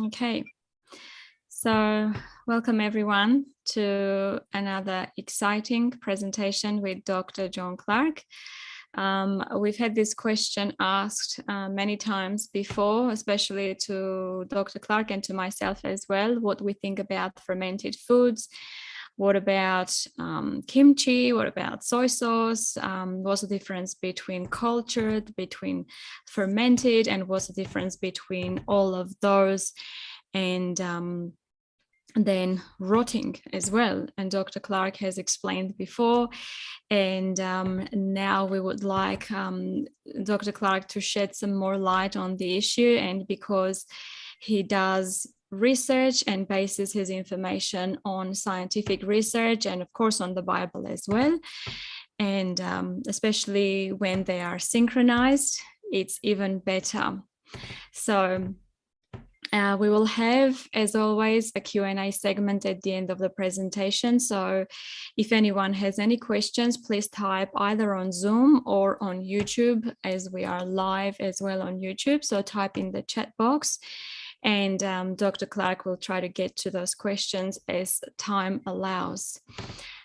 Okay, so welcome everyone to another exciting presentation with Dr. John Clark. We've had this question asked many times before, especially to Dr. Clark and to myself as well, what we think about fermented foods. What about kimchi? What about soy sauce? What's the difference between cultured, between fermented, and what's the difference between all of those? And then rotting as well. And Dr. Clark has explained before. And now we would like Dr. Clark to shed some more light on the issue. And because he does research and bases his information on scientific research and of course on the Bible as well. And especially when they are synchronized, it's even better. So we will have, as always, a Q&A segment at the end of the presentation. So if anyone has any questions, please type either on Zoom or on YouTube, as we are live as well on YouTube. So type in the chat box, and Dr. Clark will try to get to those questions as time allows.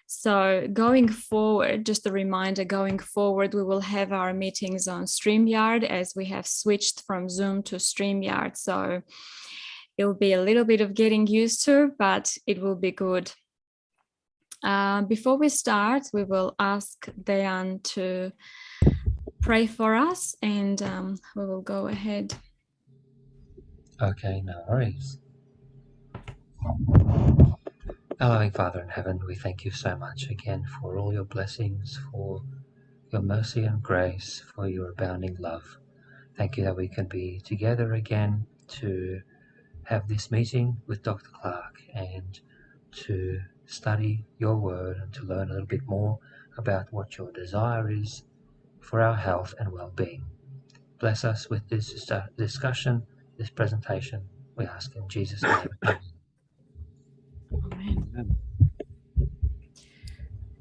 So going forward, just a reminder, going forward, we will have our meetings on StreamYard as we have switched from Zoom to StreamYard. So it will be a little bit of getting used to, but it will be good. Before we start, we will ask Diane to pray for us, and we will go ahead. Okay, no worries. Our loving Father in heaven, we thank you so much again for all your blessings, for your mercy and grace, for your abounding love. Thank you that we can be together again to have this meeting with Dr. Clark and to study your word and to learn a little bit more about what your desire is for our health and well-being. Bless us with this discussion, this presentation, we ask in Jesus' name. Amen.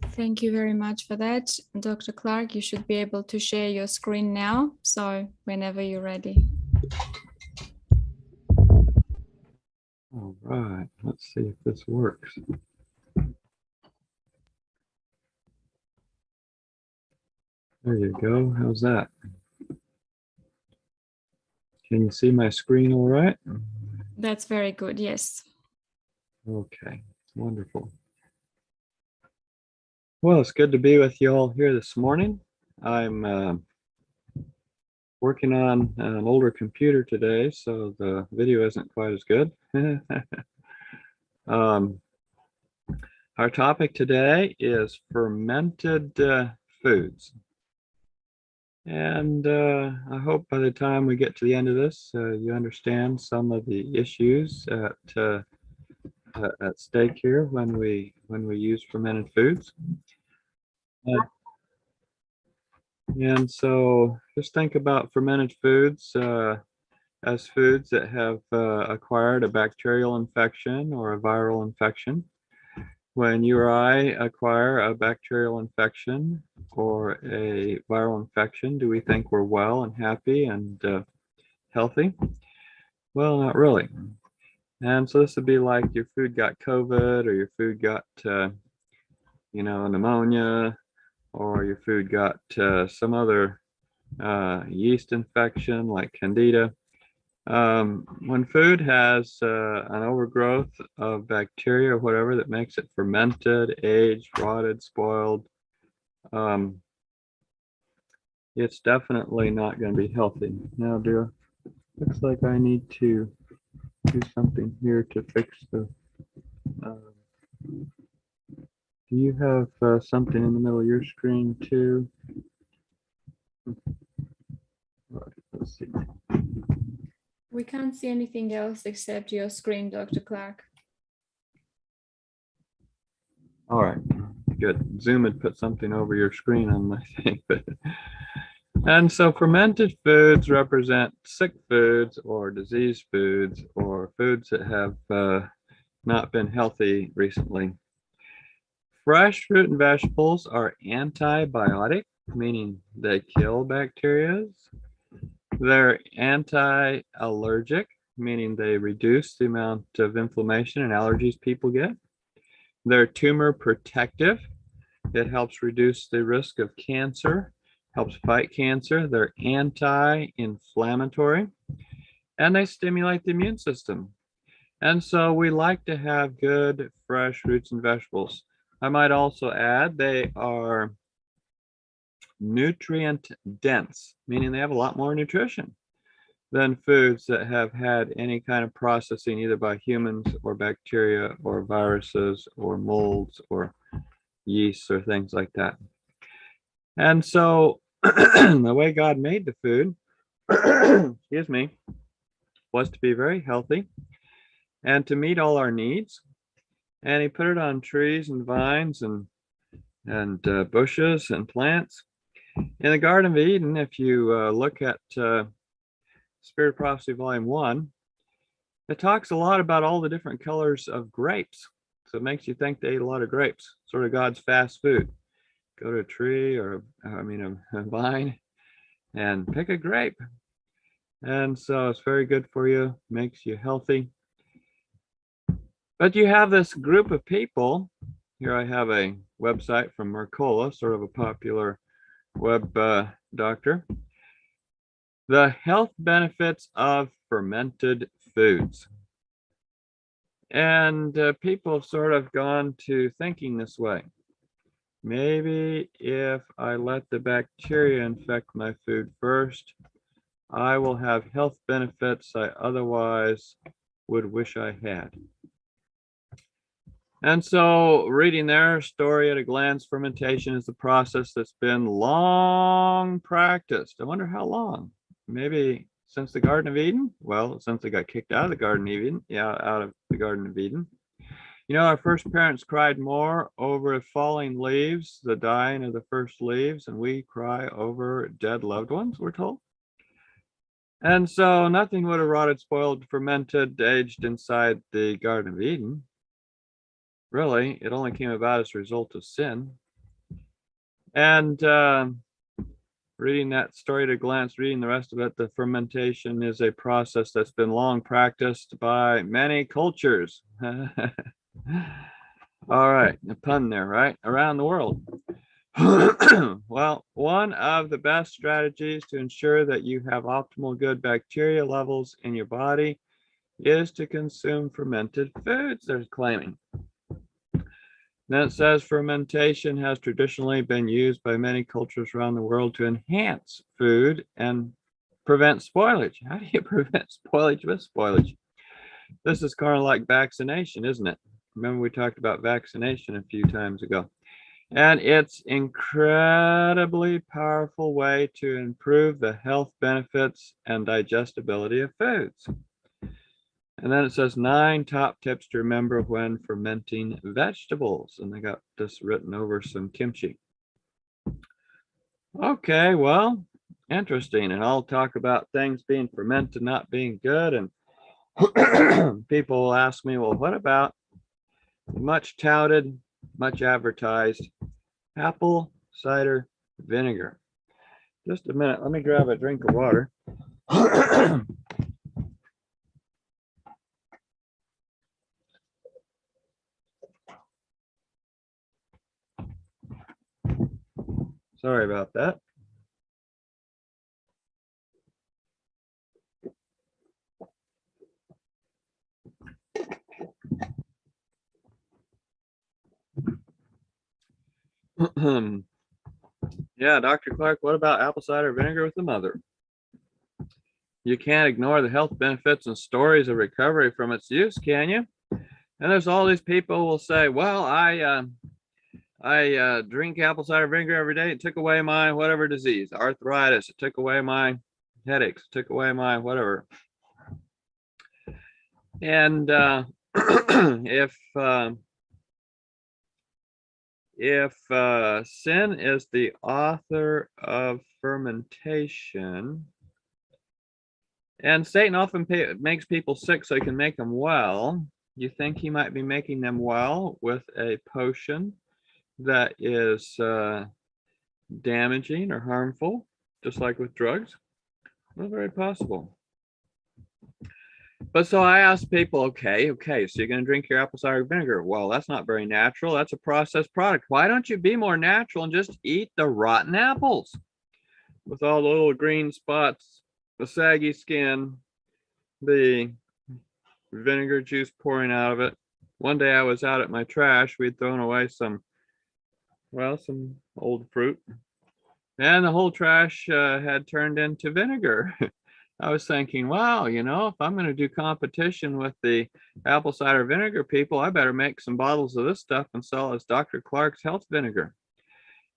Thank you very much for that, Dr. Clark. You should be able to share your screen now, so whenever you're ready. All right, let's see if this works. There you go. How's that? Can you see my screen all right? That's very good, yes. Okay, wonderful. Well, it's good to be with you all here this morning. I'm working on an older computer today, so the video isn't quite as good. Our topic today is fermented foods. And I hope by the time we get to the end of this, you understand some of the issues at stake here when we use fermented foods. And so just think about fermented foods as foods that have acquired a bacterial infection or a viral infection. When you or I acquire a bacterial infection or a viral infection, do we think we're well and happy and healthy? Well, not really. And so this would be like your food got COVID, or your food got, pneumonia, or your food got some other yeast infection like Candida. When food has an overgrowth of bacteria or whatever that makes it fermented, aged, rotted, spoiled, it's definitely not going to be healthy. Now, looks like I need to do something here to fix the. Do you have something in the middle of your screen too? All right, let's see. We can't see anything else except your screen, Dr. Clark. All right, good. Zoom had put something over your screen on my thing. And so fermented foods represent sick foods or diseased foods or foods that have not been healthy recently. Fresh fruit and vegetables are antibiotic, meaning they kill bacteria. They're anti-allergic, meaning they reduce the amount of inflammation and allergies people get. They're tumor protective. It helps reduce the risk of cancer, helps fight cancer. They're anti-inflammatory, and they stimulate the immune system. And so we like to have good, fresh fruits and vegetables. I might also add they are nutrient dense, meaning they have a lot more nutrition than foods that have had any kind of processing either by humans or bacteria or viruses or molds or yeasts or things like that. And so the way God made the food, excuse me, was to be very healthy and to meet all our needs. And he put it on trees and vines and bushes and plants. In the Garden of Eden, if you look at Spirit of Prophecy Volume 1, it talks a lot about all the different colors of grapes. So it makes you think they ate a lot of grapes, sort of God's fast food. Go to a tree or, a vine and pick a grape. And so it's very good for you, makes you healthy. But you have this group of people. Here I have a website from Mercola, sort of a popular web doctor. The health benefits of fermented foods. And people have sort of gone to thinking this way. Maybe if I let the bacteria infect my food first, I will have health benefits I otherwise would wish I had. And so reading their story at a glance, fermentation is the process that's been long practiced. I wonder how long. Maybe since the Garden of Eden? Well, since they got kicked out of the Garden of Eden. Yeah, out of the Garden of Eden. You know, our first parents cried more over falling leaves, the dying of the first leaves, and we cry over dead loved ones, we're told. And so nothing would have rotted, spoiled, fermented, aged inside the Garden of Eden. Really, it only came about as a result of sin. And reading that story at a glance, reading the rest of it, the fermentation is a process that's been long practiced by many cultures. All right, a pun there, right? Around the world. Well, one of the best strategies to ensure that you have optimal good bacteria levels in your body is to consume fermented foods, they're claiming. Then it says fermentation has traditionally been used by many cultures around the world to enhance food and prevent spoilage. How do you prevent spoilage with spoilage? This is kind of like vaccination, isn't it? Remember we talked about vaccination a few times ago. And it's incredibly powerful way to improve the health benefits and digestibility of foods. And then it says 9 top tips to remember when fermenting vegetables. And they got this written over some kimchi. Okay, well, interesting. And I'll talk about things being fermented, not being good. And people will ask me, well, what about much touted, much advertised apple cider vinegar? Just a minute. Let me grab a drink of water. Sorry about that. Yeah, Dr. Clark, what about apple cider vinegar with the mother? You can't ignore the health benefits and stories of recovery from its use, can you? And there's all these people who will say, well, I drink apple cider vinegar every day. It took away my whatever disease, arthritis. It took away my headaches. It took away my whatever. And if sin is the author of fermentation, and Satan often makes people sick so he can make them well, you think he might be making them well with a potion that is damaging or harmful, just like with drugs? Well, very possible. But so I asked people, okay, so you're going to drink your apple cider vinegar. Well, that's not very natural. That's a processed product. Why don't you be more natural and just eat the rotten apples with all the little green spots, the saggy skin, the vinegar juice pouring out of it? One day I was out at my trash. We'd thrown away some old fruit, and the whole trash had turned into vinegar. I was thinking, wow, if I'm going to do competition with the apple cider vinegar people, I better make some bottles of this stuff and sell as Dr. Clark's health vinegar.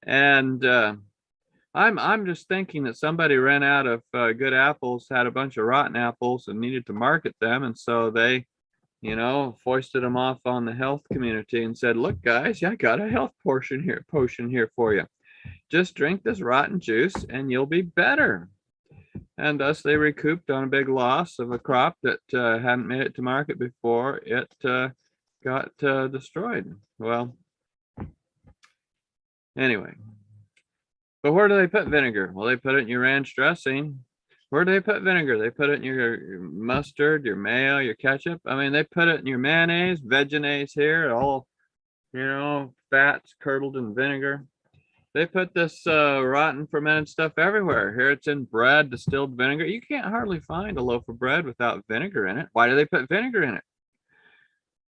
And I'm just thinking that somebody ran out of good apples, had a bunch of rotten apples, and needed to market them, and so they, foisted them off on the health community and said, "Look, guys, I got a health potion here for you. Just drink this rotten juice, and you'll be better." And thus they recouped on a big loss of a crop that hadn't made it to market before it got destroyed. Well, anyway, but where do they put vinegar? Well, they put it in your ranch dressing. Where do they put vinegar? They put it in your mustard, your mayo, your ketchup. I mean, they put it in your mayonnaise, Vegenaise here, all, fats curdled in vinegar. They put this rotten fermented stuff everywhere. Here it's in bread, distilled vinegar. You can't hardly find a loaf of bread without vinegar in it. Why do they put vinegar in it?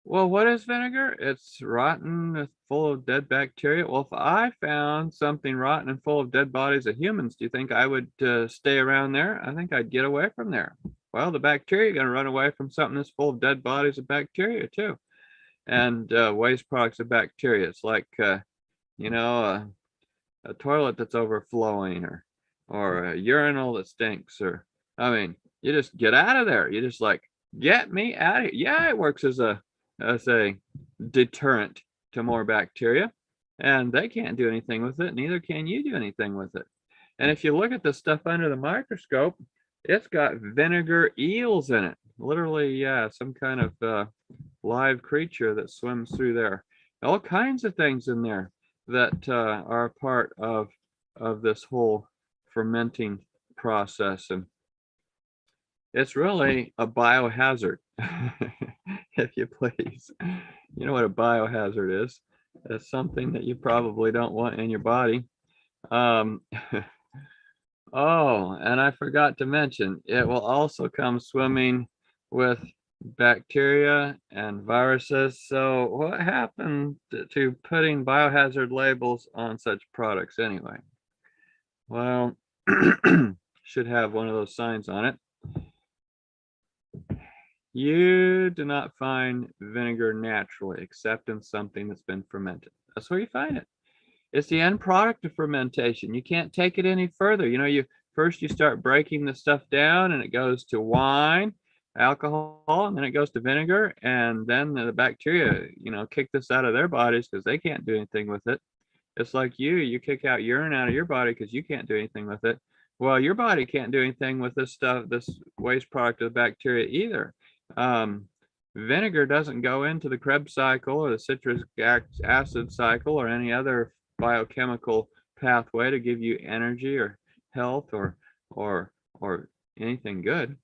Well, what is vinegar? It's rotten, it's full of dead bacteria. Well, if I found something rotten and full of dead bodies of humans, do you think I would stay around there? I think I'd get away from there. Well, the bacteria are going to run away from something that's full of dead bodies of bacteria too. And waste products of bacteria. It's like, a toilet that's overflowing, or a urinal that stinks, or you just get out of there. You just like, get me out of here. Yeah, it works as a deterrent to more bacteria, and they can't do anything with it. Neither can you do anything with it. And if you look at the stuff under the microscope, it's got vinegar eels in it. Literally, yeah, some kind of live creature that swims through there. All kinds of things in there that are part of this whole fermenting process, and it's really a biohazard. If you please, you know what a biohazard is. It's something that you probably don't want in your body. Oh, and I forgot to mention, it will also come swimming with bacteria and viruses. So what happened to putting biohazard labels on such products anyway? Well, should have one of those signs on it. You do not find vinegar naturally except in something that's been fermented. That's where you find it. It's the end product of fermentation. You can't take it any further. You start breaking the stuff down, and it goes to wine, alcohol, and then it goes to vinegar, and then the bacteria, kick this out of their bodies because they can't do anything with it. It's like you kick out urine out of your body because you can't do anything with it. Well, your body can't do anything with this stuff, this waste product of the bacteria either. Vinegar doesn't go into the Krebs cycle or the citric acid cycle or any other biochemical pathway to give you energy or health or anything good.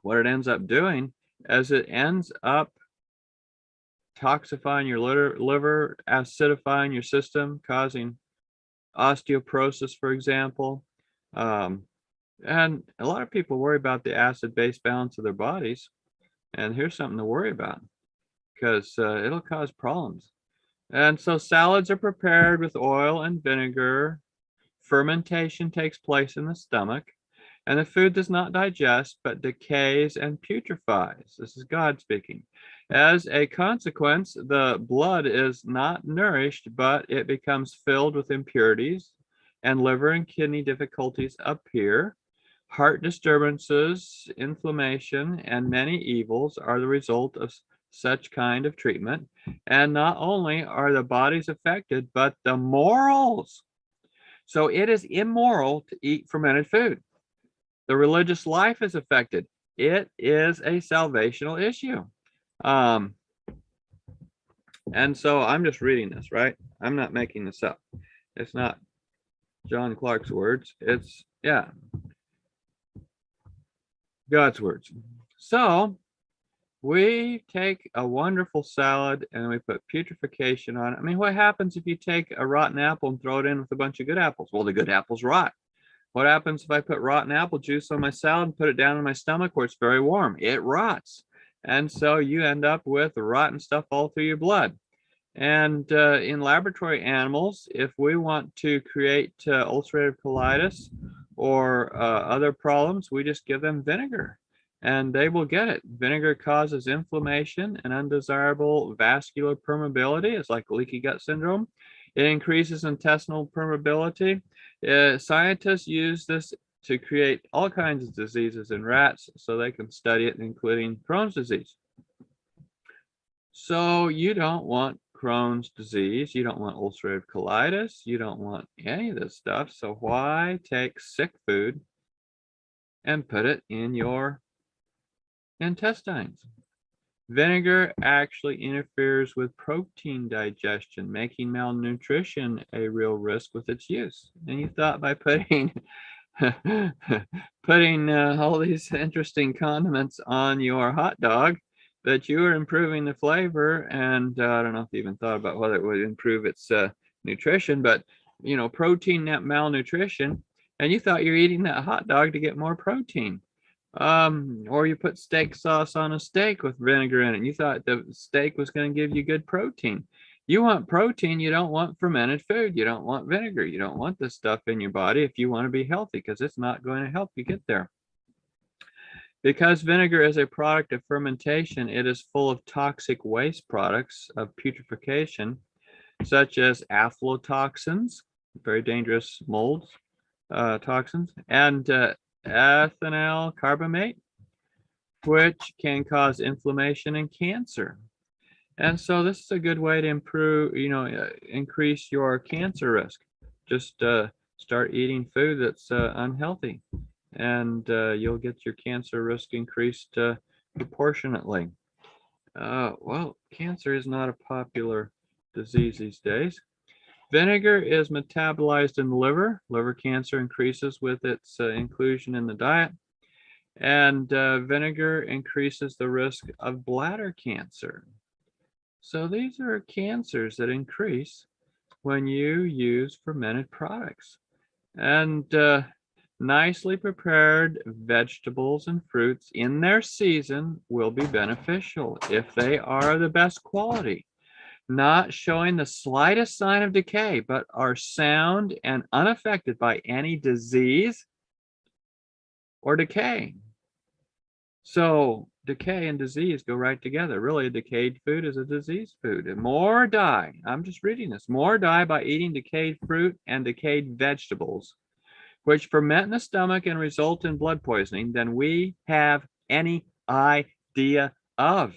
What it ends up doing is it ends up toxifying your liver, acidifying your system, causing osteoporosis, for example. And a lot of people worry about the acid-base balance of their bodies. And here's something to worry about, because it'll cause problems. And so salads are prepared with oil and vinegar. Fermentation takes place in the stomach, and the food does not digest, but decays and putrefies. This is God speaking. As a consequence, the blood is not nourished, but it becomes filled with impurities, and liver and kidney difficulties appear. Heart disturbances, inflammation, and many evils are the result of such kind of treatment. And not only are the bodies affected, but the morals. So it is immoral to eat fermented food. The religious life is affected. It is a salvational issue. And so I'm just reading this, right? I'm not making this up. It's not John Clark's words. It's, God's words. So we take a wonderful salad and we put putrefaction on it. I mean, what happens if you take a rotten apple and throw it in with a bunch of good apples? Well, the good apples rot. What happens if I put rotten apple juice on my salad and put it down in my stomach where it's very warm? It rots. And so you end up with rotten stuff all through your blood. And in laboratory animals, if we want to create ulcerative colitis or other problems, we just give them vinegar and they will get it. Vinegar causes inflammation and undesirable vascular permeability. It's like leaky gut syndrome. It increases intestinal permeability. Scientists use this to create all kinds of diseases in rats so they can study it, including Crohn's disease. So you don't want Crohn's disease, you don't want ulcerative colitis, you don't want any of this stuff. So why take sick food and put it in your intestines? Vinegar actually interferes with protein digestion, making malnutrition a real risk with its use. And you thought by putting all these interesting condiments on your hot dog that you were improving the flavor, and I don't know if you even thought about whether it would improve its nutrition, but you know, protein malnutrition, and you thought you're eating that hot dog to get more protein. Or you put steak sauce on a steak with vinegar in it, and you thought the steak was going to give you good protein. You want protein, you don't want fermented food, you don't want vinegar, you don't want this stuff in your body if you want to be healthy, because it's not going to help you get there. Because vinegar is a product of fermentation, it is full of toxic waste products of putrefaction, such as aflatoxins, very dangerous molds, toxins, and ethanol carbamate, which can cause inflammation and cancer. And so this is a good way to improve, increase your cancer risk. Just start eating food that's unhealthy, and you'll get your cancer risk increased proportionately. Well, cancer is not a popular disease these days. Vinegar is metabolized in the liver. Liver cancer increases with its inclusion in the diet. And vinegar increases the risk of bladder cancer. So these are cancers that increase when you use fermented products. And nicely prepared vegetables and fruits in their season will be beneficial if they are the best quality, not showing the slightest sign of decay, but are sound and unaffected by any disease or decay. So decay and disease go right together. Really, a decayed food is a diseased food. And more die, I'm just reading this, more die by eating decayed fruit and decayed vegetables, which ferment in the stomach and result in blood poisoning, than we have any idea of.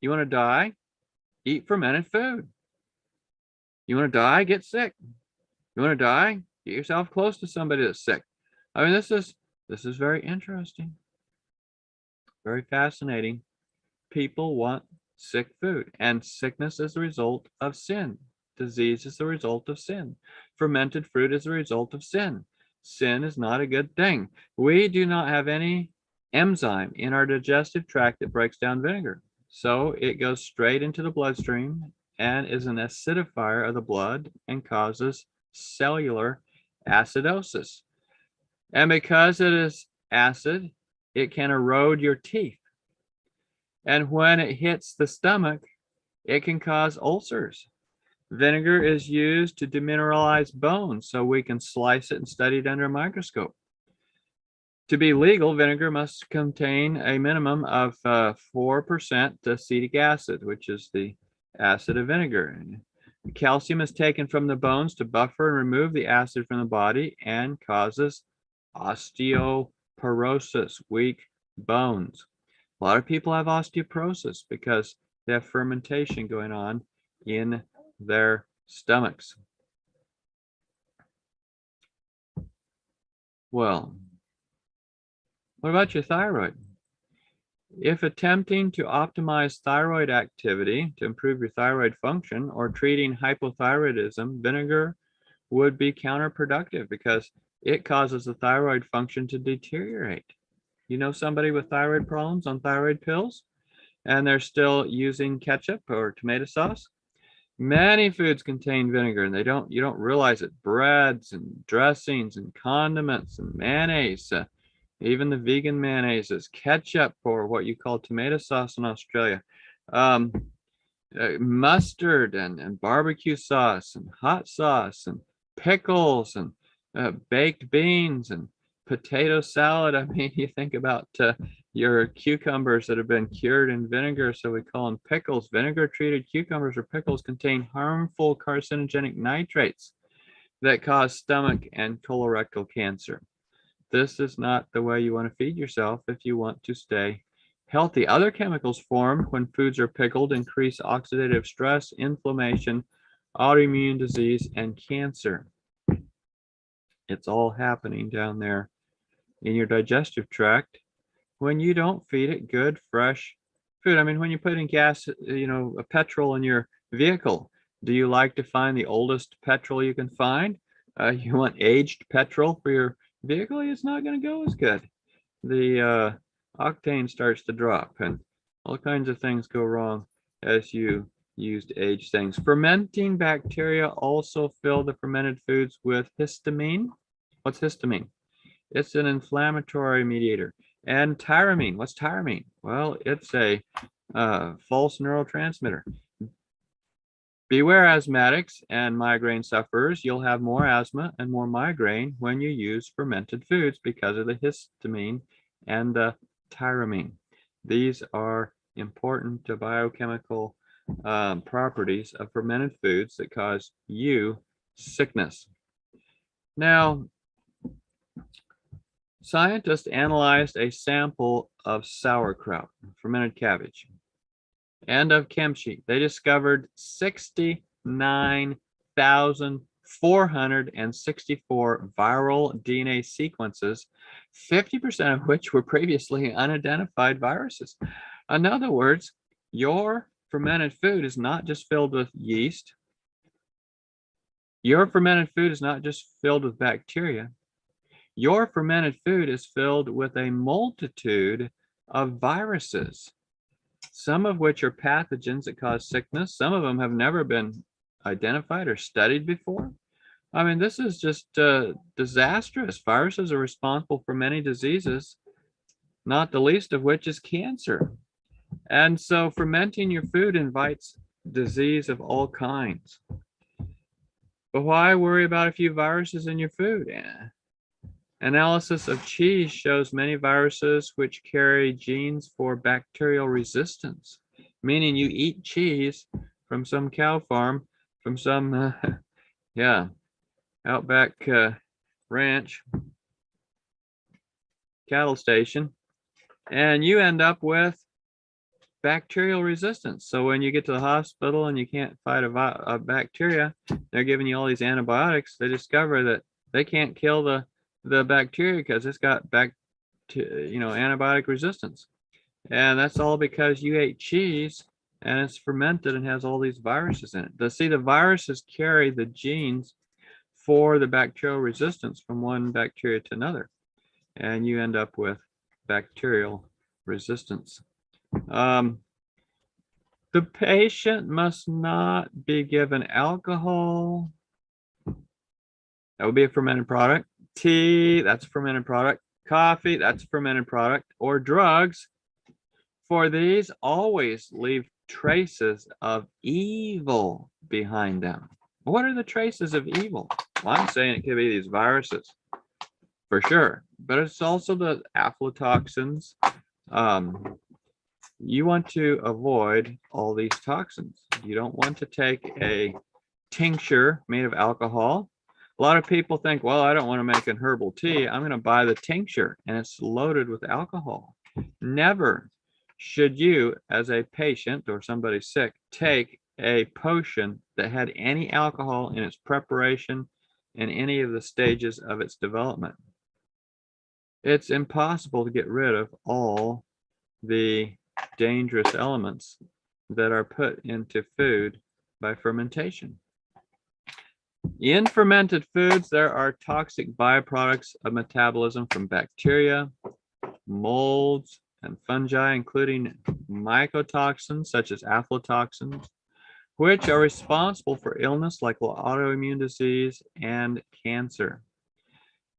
You want to die? Eat fermented food. You want to die? Get sick. You want to die? Get yourself close to somebody that's sick. I mean, this is very interesting. Very fascinating. People want sick food, and sickness is the result of sin. Disease is the result of sin. Fermented fruit is the result of sin. Sin is not a good thing. We do not have any enzyme in our digestive tract that breaks down vinegar. So it goes straight into the bloodstream and is an acidifier of the blood and causes cellular acidosis. And because it is acid, it can erode your teeth. And when it hits the stomach, it can cause ulcers. Vinegar is used to demineralize bones so we can slice it and study it under a microscope. To be legal, vinegar must contain a minimum of 4% acetic acid, which is the acid of vinegar. Calcium is taken from the bones to buffer and remove the acid from the body and causes osteoporosis, weak bones. A lot of people have osteoporosis because they have fermentation going on in their stomachs. Well, what about your thyroid? If attempting to optimize thyroid activity to improve your thyroid function or treating hypothyroidism, vinegar would be counterproductive because it causes the thyroid function to deteriorate. You know somebody with thyroid problems on thyroid pills, and they're still using ketchup or tomato sauce? Many foods contain vinegar, and you don't realize it. Breads and dressings and condiments and mayonnaise, even the vegan mayonnaise is ketchup, or what you call tomato sauce in Australia. Mustard and barbecue sauce and hot sauce and pickles and baked beans and potato salad. I mean, you think about your cucumbers that have been cured in vinegar, so we call them pickles. Vinegar treated cucumbers or pickles contain harmful carcinogenic nitrates that cause stomach and colorectal cancer. This is not the way you want to feed yourself if you want to stay healthy. Other chemicals formed when foods are pickled increase oxidative stress, inflammation, autoimmune disease, and cancer. It's all happening down there in your digestive tract when you don't feed it good, fresh food. I mean, when you put in gas, a petrol in your vehicle, do you like to find the oldest petrol you can find? You want aged petrol for your vehicle? It's not going to go as good. The octane starts to drop, and all kinds of things go wrong as you used aged things. Fermenting bacteria also fill the fermented foods with histamine. What's histamine? It's an inflammatory mediator. And tyramine. What's tyramine? Well, it's a false neurotransmitter. Beware asthmatics and migraine sufferers. You'll have more asthma and more migraine when you use fermented foods because of the histamine and the tyramine. These are important biochemical properties of fermented foods that cause you sickness. Now, scientists analyzed a sample of sauerkraut, fermented cabbage, and of kimchi. They discovered 69,464 viral DNA sequences, 50% of which were previously unidentified viruses. In other words, your fermented food is not just filled with yeast. Your fermented food is not just filled with bacteria. Your fermented food is filled with a multitude of viruses, some of which are pathogens that cause sickness. Some of them have never been identified or studied before. I mean, this is just disastrous. Viruses are responsible for many diseases, not the least of which is cancer. And so fermenting your food invites disease of all kinds. But why worry about a few viruses in your food? Analysis of cheese shows many viruses which carry genes for bacterial resistance, meaning you eat cheese from some cow farm, from some, outback ranch, cattle station, and you end up with bacterial resistance. So when you get to the hospital and you can't fight a bacteria, they're giving you all these antibiotics. They discover that they can't kill the bacteria because it's got antibiotic resistance. And that's all because you ate cheese and it's fermented and has all these viruses in it. The viruses carry the genes for the bacterial resistance from one bacteria to another, and you end up with bacterial resistance. The patient must not be given alcohol. That would be a fermented product. Tea, that's a fermented product. Coffee, that's a fermented product. Or drugs, for these always leave traces of evil behind them. What are the traces of evil? Well, I'm saying it could be these viruses, for sure. But it's also the aflatoxins. You want to avoid all these toxins. You don't want to take a tincture made of alcohol. A lot of people think, well, I don't want to make an herbal tea. I'm going to buy the tincture, and it's loaded with alcohol. Never should you, as a patient or somebody sick, take a potion that had any alcohol in its preparation in any of the stages of its development. It's impossible to get rid of all the dangerous elements that are put into food by fermentation. In fermented foods, there are toxic byproducts of metabolism from bacteria, molds, and fungi, including mycotoxins such as aflatoxins, which are responsible for illness like autoimmune disease and cancer.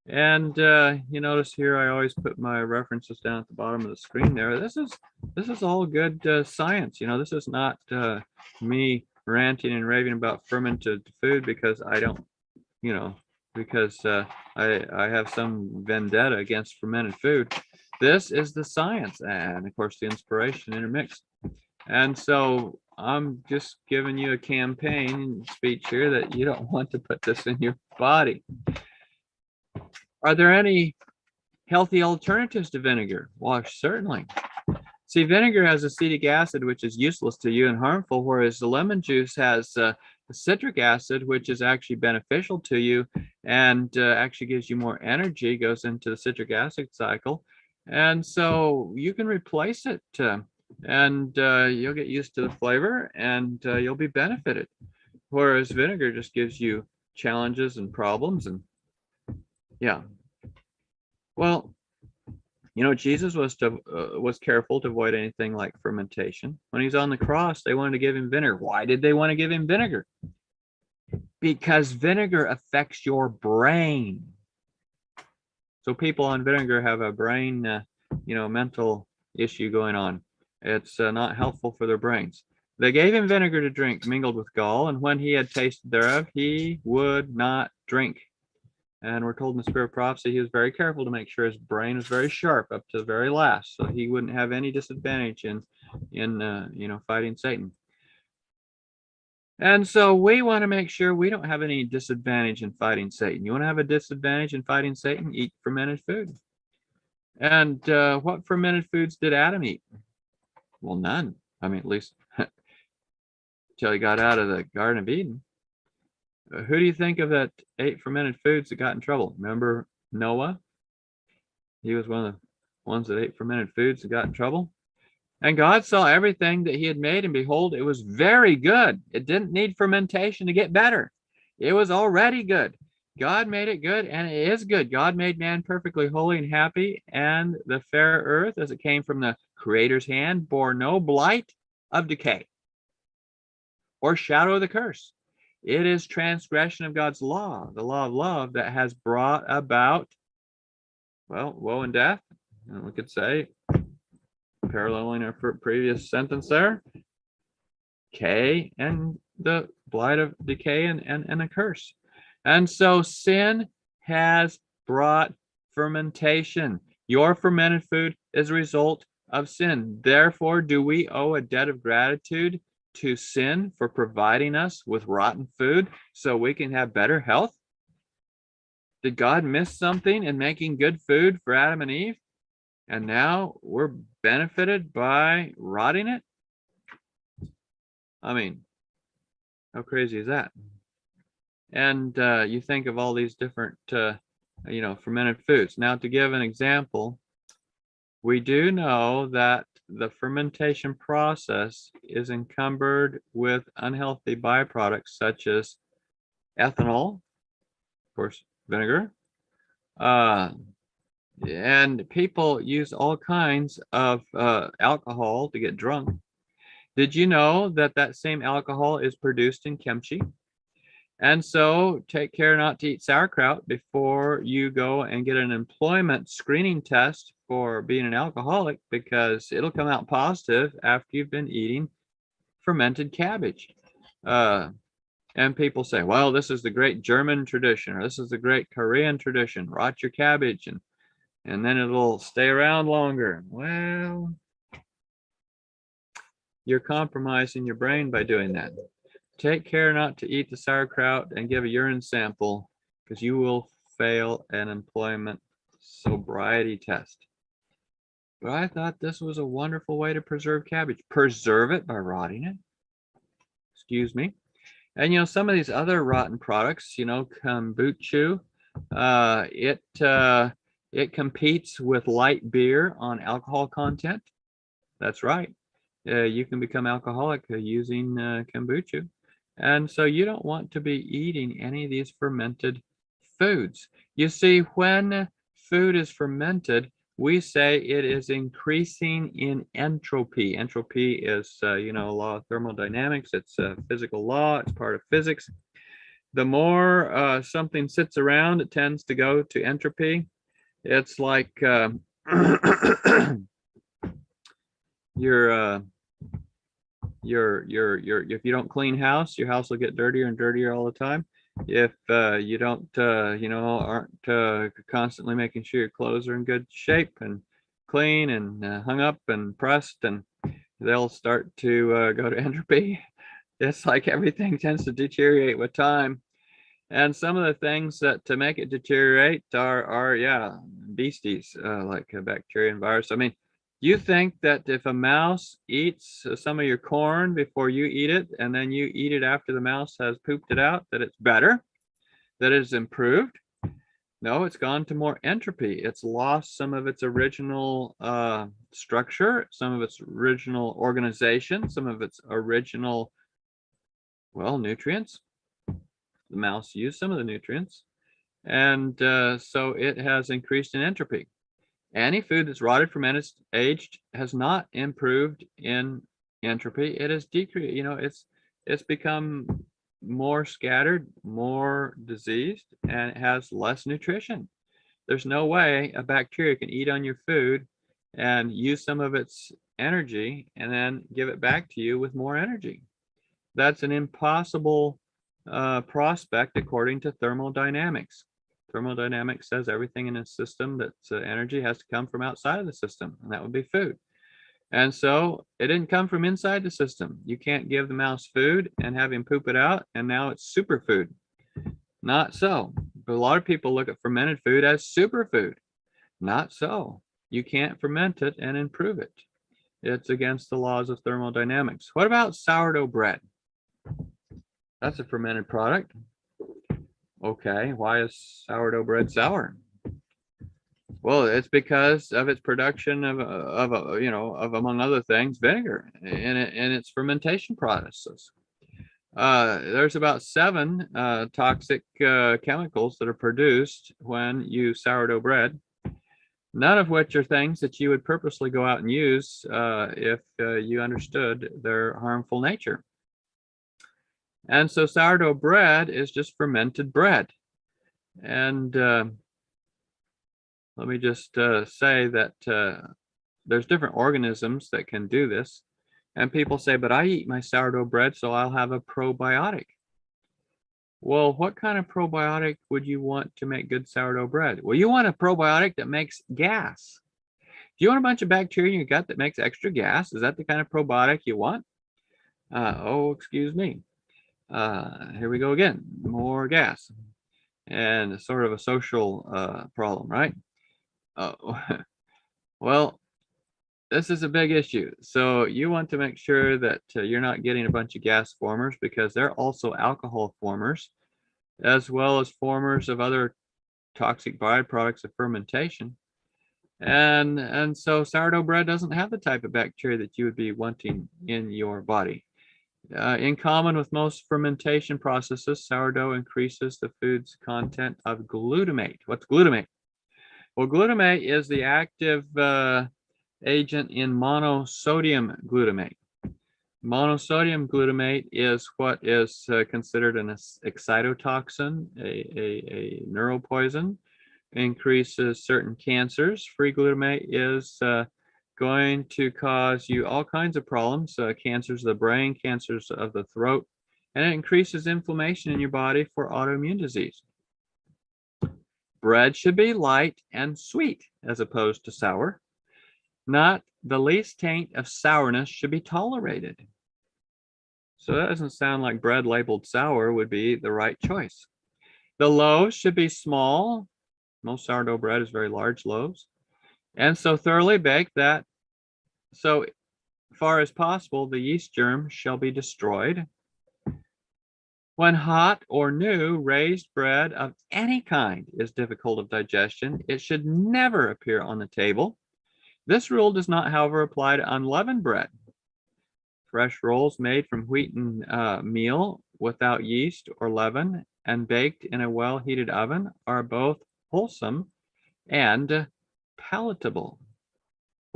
And you notice here I always put my references down at the bottom of the screen there. This is all good science. You know, this is not me ranting and raving about fermented food because I don't, you know, because I have some vendetta against fermented food. This is the science and of course the inspiration intermixed. And so I'm just giving you a campaign speech here that you don't want to put this in your body. Are there any healthy alternatives to vinegar? Well, certainly. See, vinegar has acetic acid, which is useless to you and harmful, whereas the lemon juice has citric acid, which is actually beneficial to you and actually gives you more energy, goes into the citric acid cycle. And so you can replace it and you'll get used to the flavor and you'll be benefited. Whereas vinegar just gives you challenges and problems. And yeah. Well, you know, Jesus was careful to avoid anything like fermentation. When he's on the cross, they wanted to give him vinegar. Why did they want to give him vinegar? Because vinegar affects your brain. So people on vinegar have a brain, mental issue going on. It's not helpful for their brains. They gave him vinegar to drink mingled with gall, and when he had tasted thereof, he would not drink. And we're told in the spirit of prophecy, he was very careful to make sure his brain was very sharp up to the very last, so he wouldn't have any disadvantage in fighting Satan. And so we want to make sure we don't have any disadvantage in fighting Satan. You want to have a disadvantage in fighting Satan? Eat fermented food. And what fermented foods did Adam eat? Well, none. I mean, at least until he got out of the Garden of Eden. Who do you think of that ate fermented foods that got in trouble? Remember Noah? He was one of the ones that ate fermented foods that got in trouble. And God saw everything that he had made, and behold, it was very good. It didn't need fermentation to get better. It was already good. God made it good, and it is good. God made man perfectly holy and happy, and the fair earth, as it came from the Creator's hand, bore no blight of decay or shadow of the curse. It is transgression of God's law, the law of love, that has brought about, well, woe and death. And we could say, paralleling our previous sentence there, decay and the blight of decay and a curse. And so sin has brought fermentation. Your fermented food is a result of sin. Therefore, do we owe a debt of gratitude to sin for providing us with rotten food so we can have better health? Did God miss something in making good food for Adam and Eve? And now we're benefited by rotting it? I mean, how crazy is that? And you think of all these different, fermented foods. Now, to give an example, we do know that the fermentation process is encumbered with unhealthy byproducts such as ethanol, of course, vinegar, and people use all kinds of alcohol to get drunk. Did you know that that same alcohol is produced in kimchi? And so take care not to eat sauerkraut before you go and get an employment screening test for being an alcoholic, because it'll come out positive after you've been eating fermented cabbage. And people say, well, this is the great German tradition, or this is the great Korean tradition, rot your cabbage and then it'll stay around longer. Well, you're compromising your brain by doing that. Take care not to eat the sauerkraut and give a urine sample, because you will fail an employment sobriety test. But I thought this was a wonderful way to preserve cabbage. Preserve it by rotting it? Excuse me. And some of these other rotten products, kombucha, it competes with light beer on alcohol content. That's right. You can become alcoholic using kombucha. And so you don't want to be eating any of these fermented foods. You see, when food is fermented, we say it is increasing in entropy. Entropy is, you know, a law of thermodynamics. It's a physical law. It's part of physics. The more something sits around, it tends to go to entropy. It's like your if you don't clean house, your house will get dirtier and dirtier all the time. If you don't, you know, aren't constantly making sure your clothes are in good shape and clean and hung up and pressed, and they'll start to go to entropy. It's like everything tends to deteriorate with time. And some of the things that to make it deteriorate are yeah, beasties like bacteria and virus. I mean, you think that if a mouse eats some of your corn before you eat it, and then you eat it after the mouse has pooped it out, that it's better, that it's improved? No, it's gone to more entropy. It's lost some of its original structure, some of its original organization, some of its original, well, nutrients. The mouse used some of the nutrients, and so it has increased in entropy. Any food that's rotted, fermented, aged has not improved in entropy. It has decreased. You know, it's become more scattered, more diseased, and it has less nutrition. There's no way a bacteria can eat on your food and use some of its energy and then give it back to you with more energy. That's an impossible prospect according to thermodynamics. Thermodynamics says everything in a system that's energy has to come from outside of the system, and that would be food. And so it didn't come from inside the system. You can't give the mouse food and have him poop it out, and now it's superfood. Not so. But a lot of people look at fermented food as superfood. Not so. You can't ferment it and improve it. It's against the laws of thermodynamics. What about sourdough bread? That's a fermented product. Okay, why is sourdough bread sour? Well, it's because of its production of you know, of among other things, vinegar in its fermentation processes. There's about 7 toxic chemicals that are produced when you sourdough bread, none of which are things that you would purposely go out and use if you understood their harmful nature. And so sourdough bread is just fermented bread. And let me just say that there's different organisms that can do this. And people say, but I eat my sourdough bread, so I'll have a probiotic. Well, what kind of probiotic would you want to make good sourdough bread? Well, you want a probiotic that makes gas. Do you want a bunch of bacteria in your gut that makes extra gas? Is that the kind of probiotic you want? Oh, excuse me. Here we go again, more gas, and sort of a social problem, right? Well, this is a big issue. So you want to make sure that you're not getting a bunch of gas formers, because they're also alcohol formers, as well as formers of other toxic byproducts of fermentation. And so sourdough bread doesn't have the type of bacteria that you would be wanting in your body. In common with most fermentation processes, sourdough increases the food's content of glutamate. What's glutamate? Well, glutamate is the active agent in monosodium glutamate. Monosodium glutamate is what is considered an excitotoxin, a neuropoison, increases certain cancers. Free glutamate is going to cause you all kinds of problems, cancers of the brain, cancers of the throat, and it increases inflammation in your body for autoimmune disease. Bread should be light and sweet as opposed to sour. Not the least taint of sourness should be tolerated. So that doesn't sound like bread labeled sour would be the right choice. The loaves should be small. Most sourdough bread is very large loaves. And so thoroughly baked that so far as possible, the yeast germ shall be destroyed. When hot or new raised bread of any kind is difficult of digestion, it should never appear on the table. This rule does not, however, apply to unleavened bread. Fresh rolls made from wheaten meal without yeast or leaven and baked in a well-heated oven are both wholesome and palatable.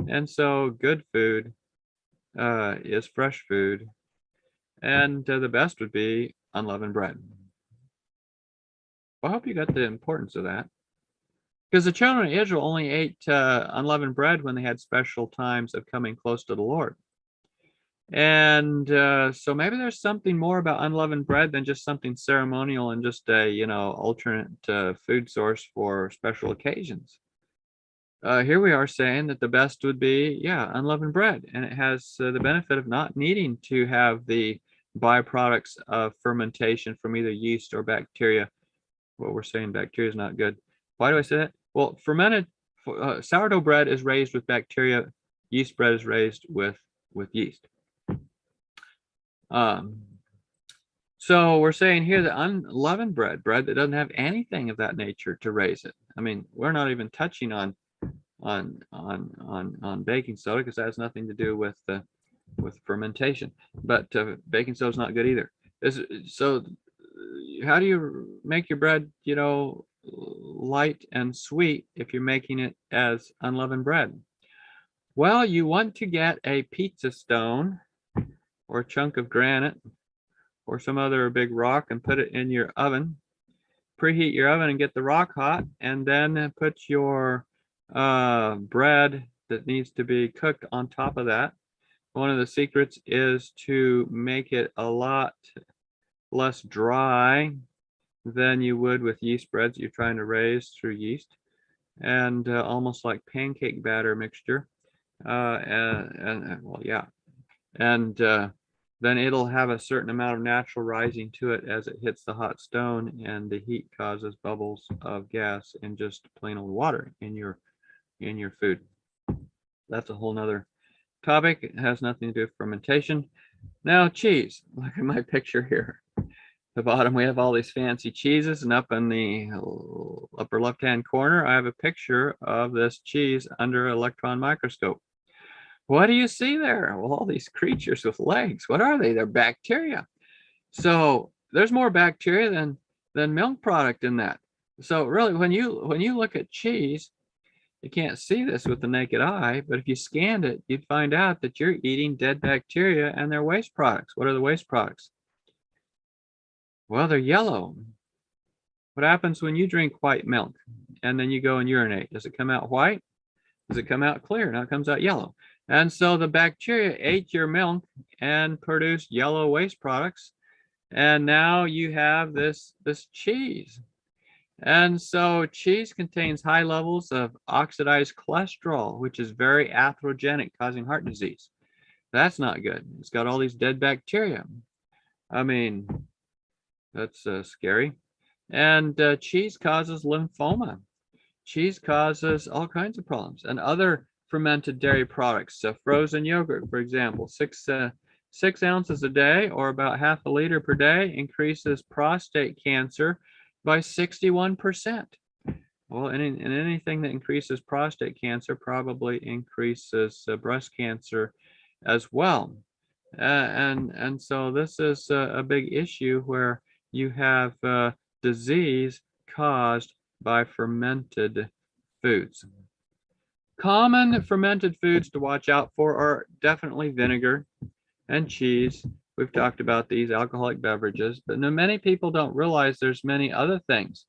And so good food is fresh food. And the best would be unleavened bread. Well, I hope you got the importance of that. Because the children of Israel only ate unleavened bread when they had special times of coming close to the Lord. And so maybe there's something more about unleavened bread than just something ceremonial and just a, alternate food source for special occasions. Here we are saying that the best would be, unleavened bread. And it has the benefit of not needing to have the byproducts of fermentation from either yeast or bacteria. Well, we're saying bacteria is not good. Why do I say that? Well, fermented sourdough bread is raised with bacteria. Yeast bread is raised with yeast. So we're saying here that unleavened bread that doesn't have anything of that nature to raise it. I mean, we're not even touching on baking soda because that has nothing to do with fermentation. But baking soda is not good either. So how do you make your bread, light and sweet if you're making it as unleavened bread? Well, you want to get a pizza stone or a chunk of granite or some other big rock and put it in your oven. Preheat your oven and get the rock hot, and then put your bread that needs to be cooked on top of that. One of the secrets is to make it a lot less dry than you would with yeast breads you're trying to raise through yeast, and almost like pancake batter mixture. Then it'll have a certain amount of natural rising to it as it hits the hot stone, and the heat causes bubbles of gas in just plain old water in your food. That's a whole nother topic. It has nothing to do with fermentation. Now, cheese. Look at my picture here. The bottom, we have all these fancy cheeses, and up in the upper left-hand corner, I have a picture of this cheese under an electron microscope. What do you see there? Well, all these creatures with legs. What are they? They're bacteria. So there's more bacteria than milk product in that. So really, when you look at cheese, you can't see this with the naked eye, but if you scanned it, you'd find out that you're eating dead bacteria and their waste products. What are the waste products? Well, they're yellow. What happens when you drink white milk and then you go and urinate? Does it come out white? Does it come out clear? No, it comes out yellow. And so the bacteria ate your milk and produced yellow waste products. And now you have this cheese. And so cheese contains high levels of oxidized cholesterol, which is very atherogenic, causing heart disease. That's not good. It's got all these dead bacteria. I mean, that's scary. And cheese causes lymphoma. Cheese causes all kinds of problems. And other fermented dairy products, frozen yogurt, for example, 6 ounces a day, or about half a liter per day, increases prostate cancer by 61%. Well, and anything that increases prostate cancer probably increases breast cancer as well. And so this is a big issue where you have disease caused by fermented foods. Common fermented foods to watch out for are definitely vinegar and cheese. We've talked about these alcoholic beverages, but many people don't realize there's many other things.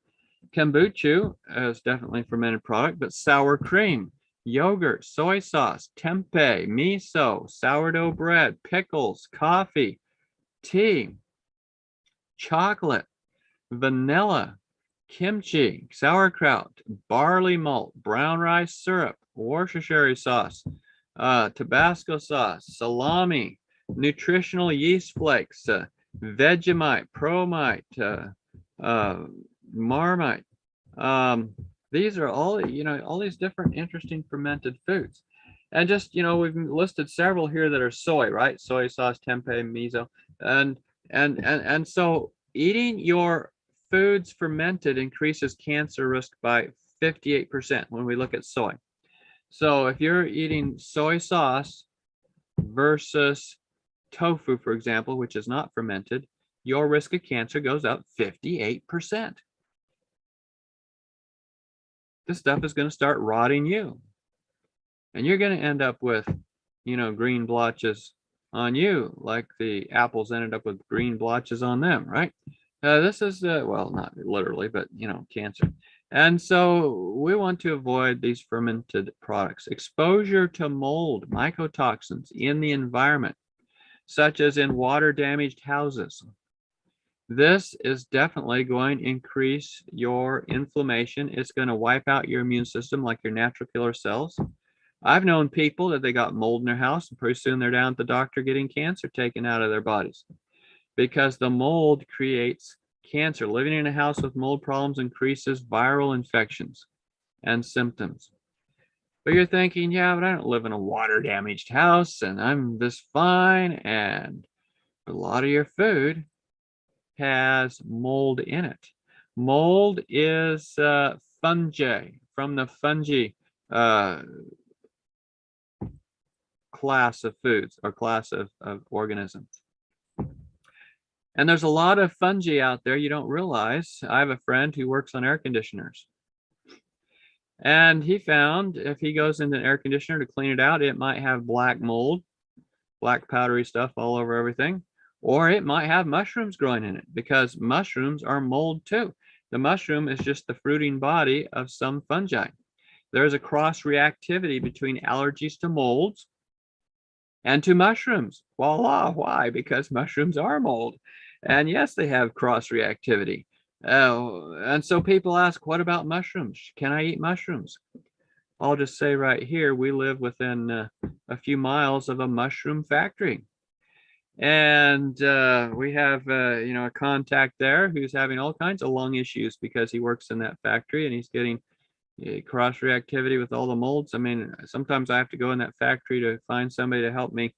Kombucha is definitely a fermented product, but sour cream, yogurt, soy sauce, tempeh, miso, sourdough bread, pickles, coffee, tea, chocolate, vanilla, kimchi, sauerkraut, barley malt, brown rice syrup, Worcestershire sauce, Tabasco sauce, salami, nutritional yeast flakes, Vegemite, Promite, Marmite. These are all these different interesting fermented foods. And just, we've listed several here that are soy, right? Soy sauce, tempeh, miso. And so eating your foods fermented increases cancer risk by 58% when we look at soy. So if you're eating soy sauce versus tofu, for example, which is not fermented, your risk of cancer goes up 58%. this stuff is going to start rotting you. And you're going to end up with, green blotches on you, like the apples ended up with green blotches on them, right? This is, well, not literally, but, cancer. And so we want to avoid these fermented products. Exposure to mold, mycotoxins in the environment, such as in water-damaged houses. This is definitely going to increase your inflammation. It's going to wipe out your immune system like your natural killer cells. I've known people that they got mold in their house, and pretty soon they're down at the doctor getting cancer taken out of their bodies because the mold creates cancer. Living in a house with mold problems increases viral infections and symptoms. But you're thinking, yeah, but I don't live in a water-damaged house, and I'm this fine, and a lot of your food has mold in it. Mold is fungi, from the fungi class of foods or class of organisms. And there's a lot of fungi out there you don't realize. I have a friend who works on air conditioners. And he found if he goes into an air conditioner to clean it out, it might have black mold, black powdery stuff all over everything. Or it might have mushrooms growing in it, because mushrooms are mold too. The mushroom is just the fruiting body of some fungi. There's a cross reactivity between allergies to molds and to mushrooms. Voila, why? Because mushrooms are mold. And yes, they have cross reactivity. And so people ask, what about mushrooms? Can I eat mushrooms? I'll just say right here, we live within a few miles of a mushroom factory. And we have, a contact there who's having all kinds of lung issues because he works in that factory and he's getting cross reactivity with all the molds. I mean, sometimes I have to go in that factory to find somebody to help me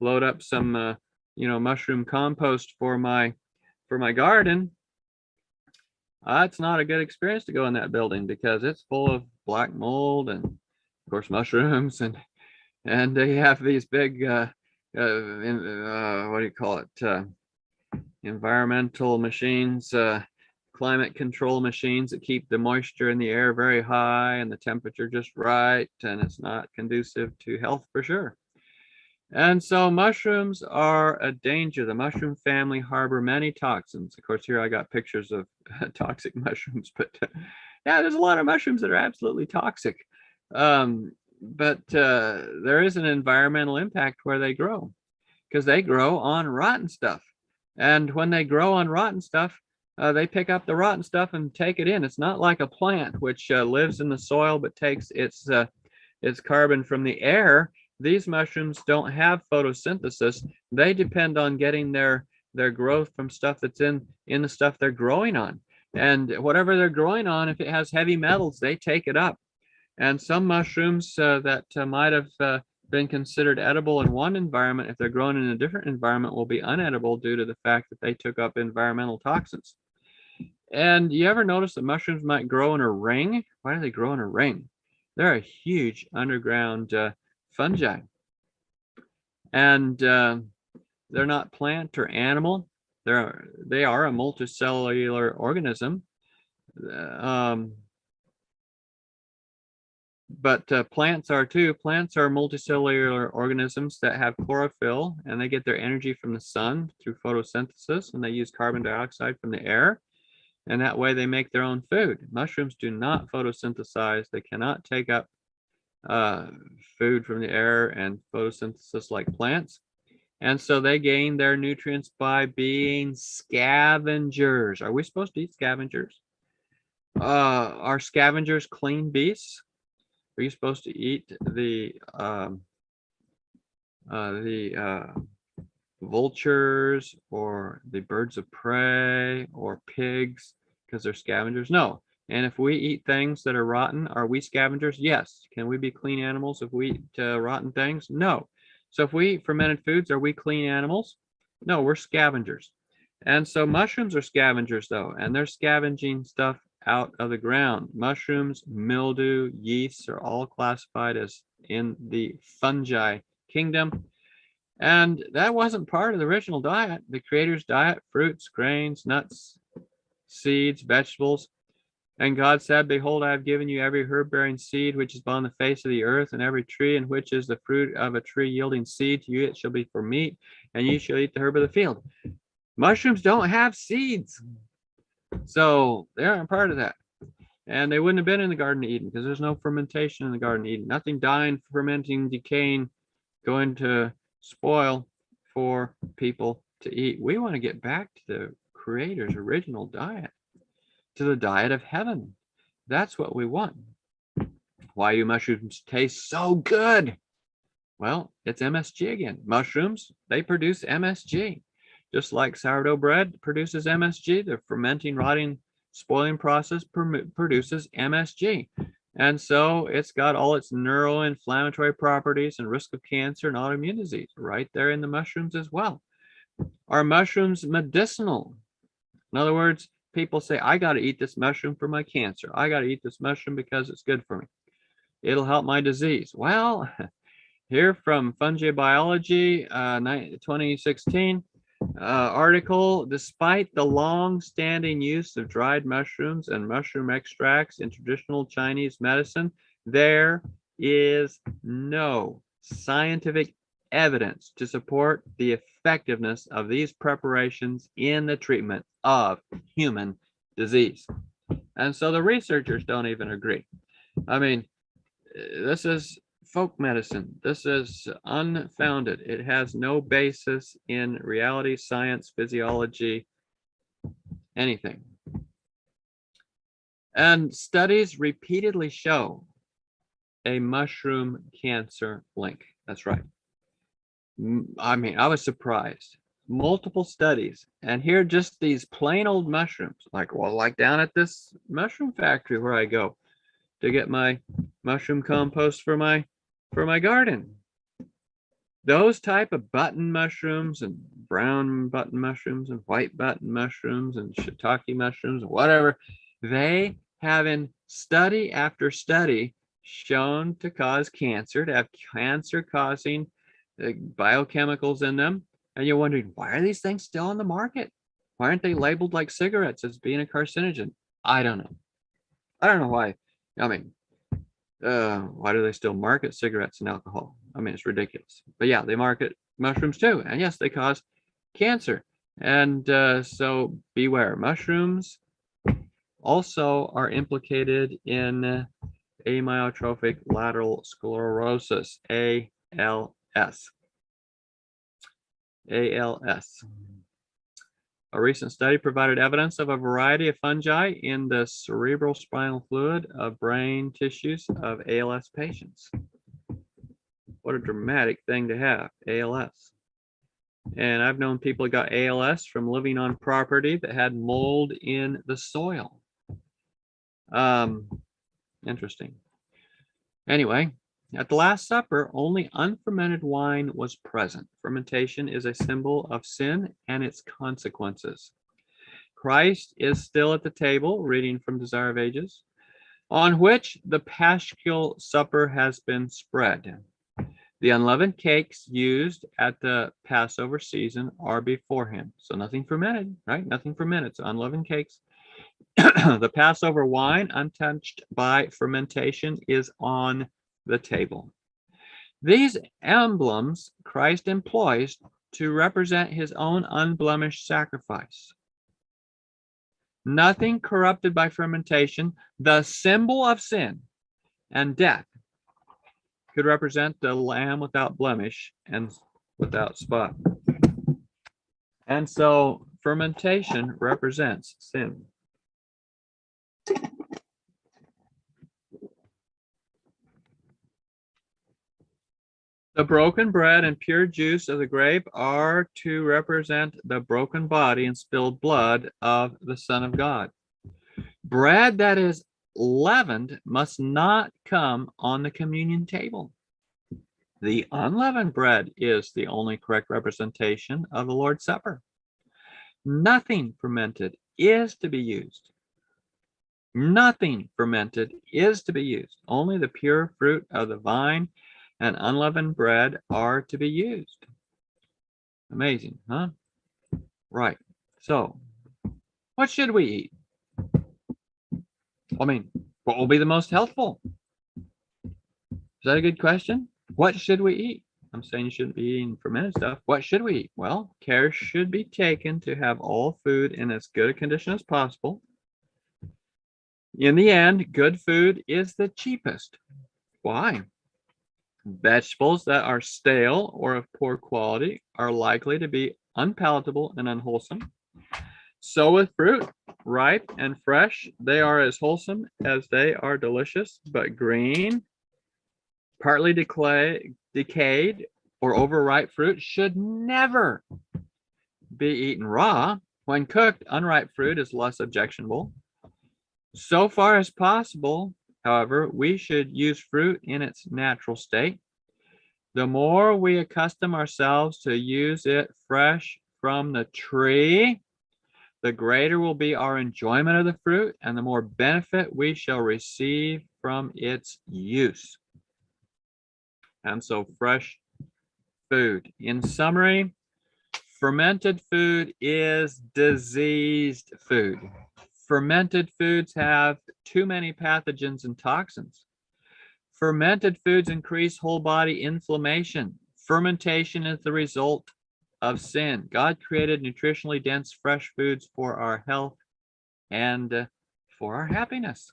load up some, mushroom compost for my garden. It's not a good experience to go in that building because it's full of black mold and, of course, mushrooms, and they have these big what do you call it? Environmental machines, climate control machines that keep the moisture in the air very high and the temperature just right, and it's not conducive to health for sure. And so mushrooms are a danger. The mushroom family harbor many toxins. Of course, here I got pictures of toxic mushrooms, but yeah, there's a lot of mushrooms that are absolutely toxic. But there is an environmental impact where they grow, because they grow on rotten stuff. And when they grow on rotten stuff, they pick up the rotten stuff and take it in. It's not like a plant, which lives in the soil but takes its carbon from the air. These mushrooms don't have photosynthesis. They depend on getting their growth from stuff that's in the stuff they're growing on. And whatever they're growing on, if it has heavy metals, they take it up. And some mushrooms that might have been considered edible in one environment, if they're grown in a different environment, will be unedible due to the fact that they took up environmental toxins. And you ever notice that mushrooms might grow in a ring? Why do they grow in a ring? They're a huge underground fungi. And they're not plant or animal. They are a multicellular organism. But plants are too. Plants are multicellular organisms that have chlorophyll, and they get their energy from the sun through photosynthesis, and they use carbon dioxide from the air, and that way they make their own food. Mushrooms do not photosynthesize. They cannot take up food from the air and photosynthesis like plants, and so they gain their nutrients by being scavengers. Are we supposed to eat scavengers? Are scavengers clean beasts? Are you supposed to eat the vultures or the birds of prey or pigs because they're scavengers? No. And if we eat things that are rotten, are we scavengers? Yes. Can we be clean animals if we eat rotten things? No. So if we eat fermented foods, are we clean animals? No, we're scavengers. And so mushrooms are scavengers though, and they're scavenging stuff out of the ground. Mushrooms, mildew, yeasts are all classified as in the fungi kingdom. And that wasn't part of the original diet. The creator's diet, fruits, grains, nuts, seeds, vegetables. And God said, behold, I have given you every herb-bearing seed which is upon the face of the earth, and every tree in which is the fruit of a tree yielding seed. To you it shall be for meat, and you shall eat the herb of the field. Mushrooms don't have seeds, so they aren't part of that. And they wouldn't have been in the Garden of Eden because there's no fermentation in the Garden of Eden. Nothing dying, fermenting, decaying, going to spoil for people to eat. We want to get back to the Creator's original diet, to the diet of heaven. That's what we want. Why do mushrooms taste so good? Well, it's MSG again. Mushrooms, they produce MSG. Just like sourdough bread produces MSG, the fermenting, rotting, spoiling process produces MSG. And so it's got all its neuroinflammatory properties and risk of cancer and autoimmune disease right there in the mushrooms as well. Are mushrooms medicinal? In other words, people say, I got to eat this mushroom for my cancer. I got to eat this mushroom because it's good for me. It'll help my disease. Well, here from Fungi Biology, 2016 article, despite the long-standing use of dried mushrooms and mushroom extracts in traditional Chinese medicine, there is no scientific evidence to support the effectiveness of these preparations in the treatment of human disease. And so the researchers don't even agree. I mean, this is folk medicine. This is unfounded. It has no basis in reality, science, physiology, anything. And studies repeatedly show a mushroom cancer link. That's right. I mean, I was surprised. Multiple studies, and here just these plain old mushrooms, like down at this mushroom factory where I go to get my mushroom compost for my garden. Those type of button mushrooms and brown button mushrooms and white button mushrooms and shiitake mushrooms, whatever, they have in study after study shown to cause cancer, to have cancer-causing biochemicals in them. And you're wondering, why are these things still on the market? Why aren't they labeled like cigarettes as being a carcinogen? I don't know. I don't know why. I mean, why do they still market cigarettes and alcohol? I mean, it's ridiculous. But yeah, they market mushrooms too. And yes, they cause cancer. And so beware. Mushrooms also are implicated in amyotrophic lateral sclerosis, ALS. ALS. A recent study provided evidence of a variety of fungi in the cerebral spinal fluid of brain tissues of ALS patients. What a dramatic thing to have, ALS. And I've known people who got ALS from living on property that had mold in the soil. Interesting. Anyway, at the Last Supper, only unfermented wine was present. Fermentation is a symbol of sin and its consequences. Christ is still at the table, reading from Desire of Ages, on which the Paschal Supper has been spread. The unleavened cakes used at the Passover season are before him. So nothing fermented, right? Nothing fermented. So unleavened cakes. The Passover wine, untouched by fermentation, is on the table. These emblems Christ employs to represent his own unblemished sacrifice. Nothing corrupted by fermentation, the symbol of sin and death, could represent the lamb without blemish and without spot. And so fermentation represents sin. The broken bread and pure juice of the grape are to represent the broken body and spilled blood of the Son of God. Bread that is leavened must not come on the communion table. The unleavened bread is the only correct representation of the Lord's Supper. Nothing fermented is to be used. Nothing fermented is to be used. Only the pure fruit of the vine and unleavened bread are to be used. Amazing, huh? Right. So, what should we eat? I mean, what will be the most healthful? Is that a good question? What should we eat? I'm saying you shouldn't be eating fermented stuff. What should we eat? Well, care should be taken to have all food in as good a condition as possible. In the end, good food is the cheapest. Why? Vegetables that are stale or of poor quality are likely to be unpalatable and unwholesome. So with fruit, ripe and fresh, they are as wholesome as they are delicious, but green, partly decayed, or overripe fruit should never be eaten raw. When cooked, unripe fruit is less objectionable. So far as possible, however, we should use fruit in its natural state. The more we accustom ourselves to use it fresh from the tree, the greater will be our enjoyment of the fruit and the more benefit we shall receive from its use. And so fresh food. In summary, fermented food is diseased food. Fermented foods have too many pathogens and toxins. Fermented foods increase whole body inflammation. Fermentation is the result of sin. God created nutritionally dense fresh foods for our health and for our happiness.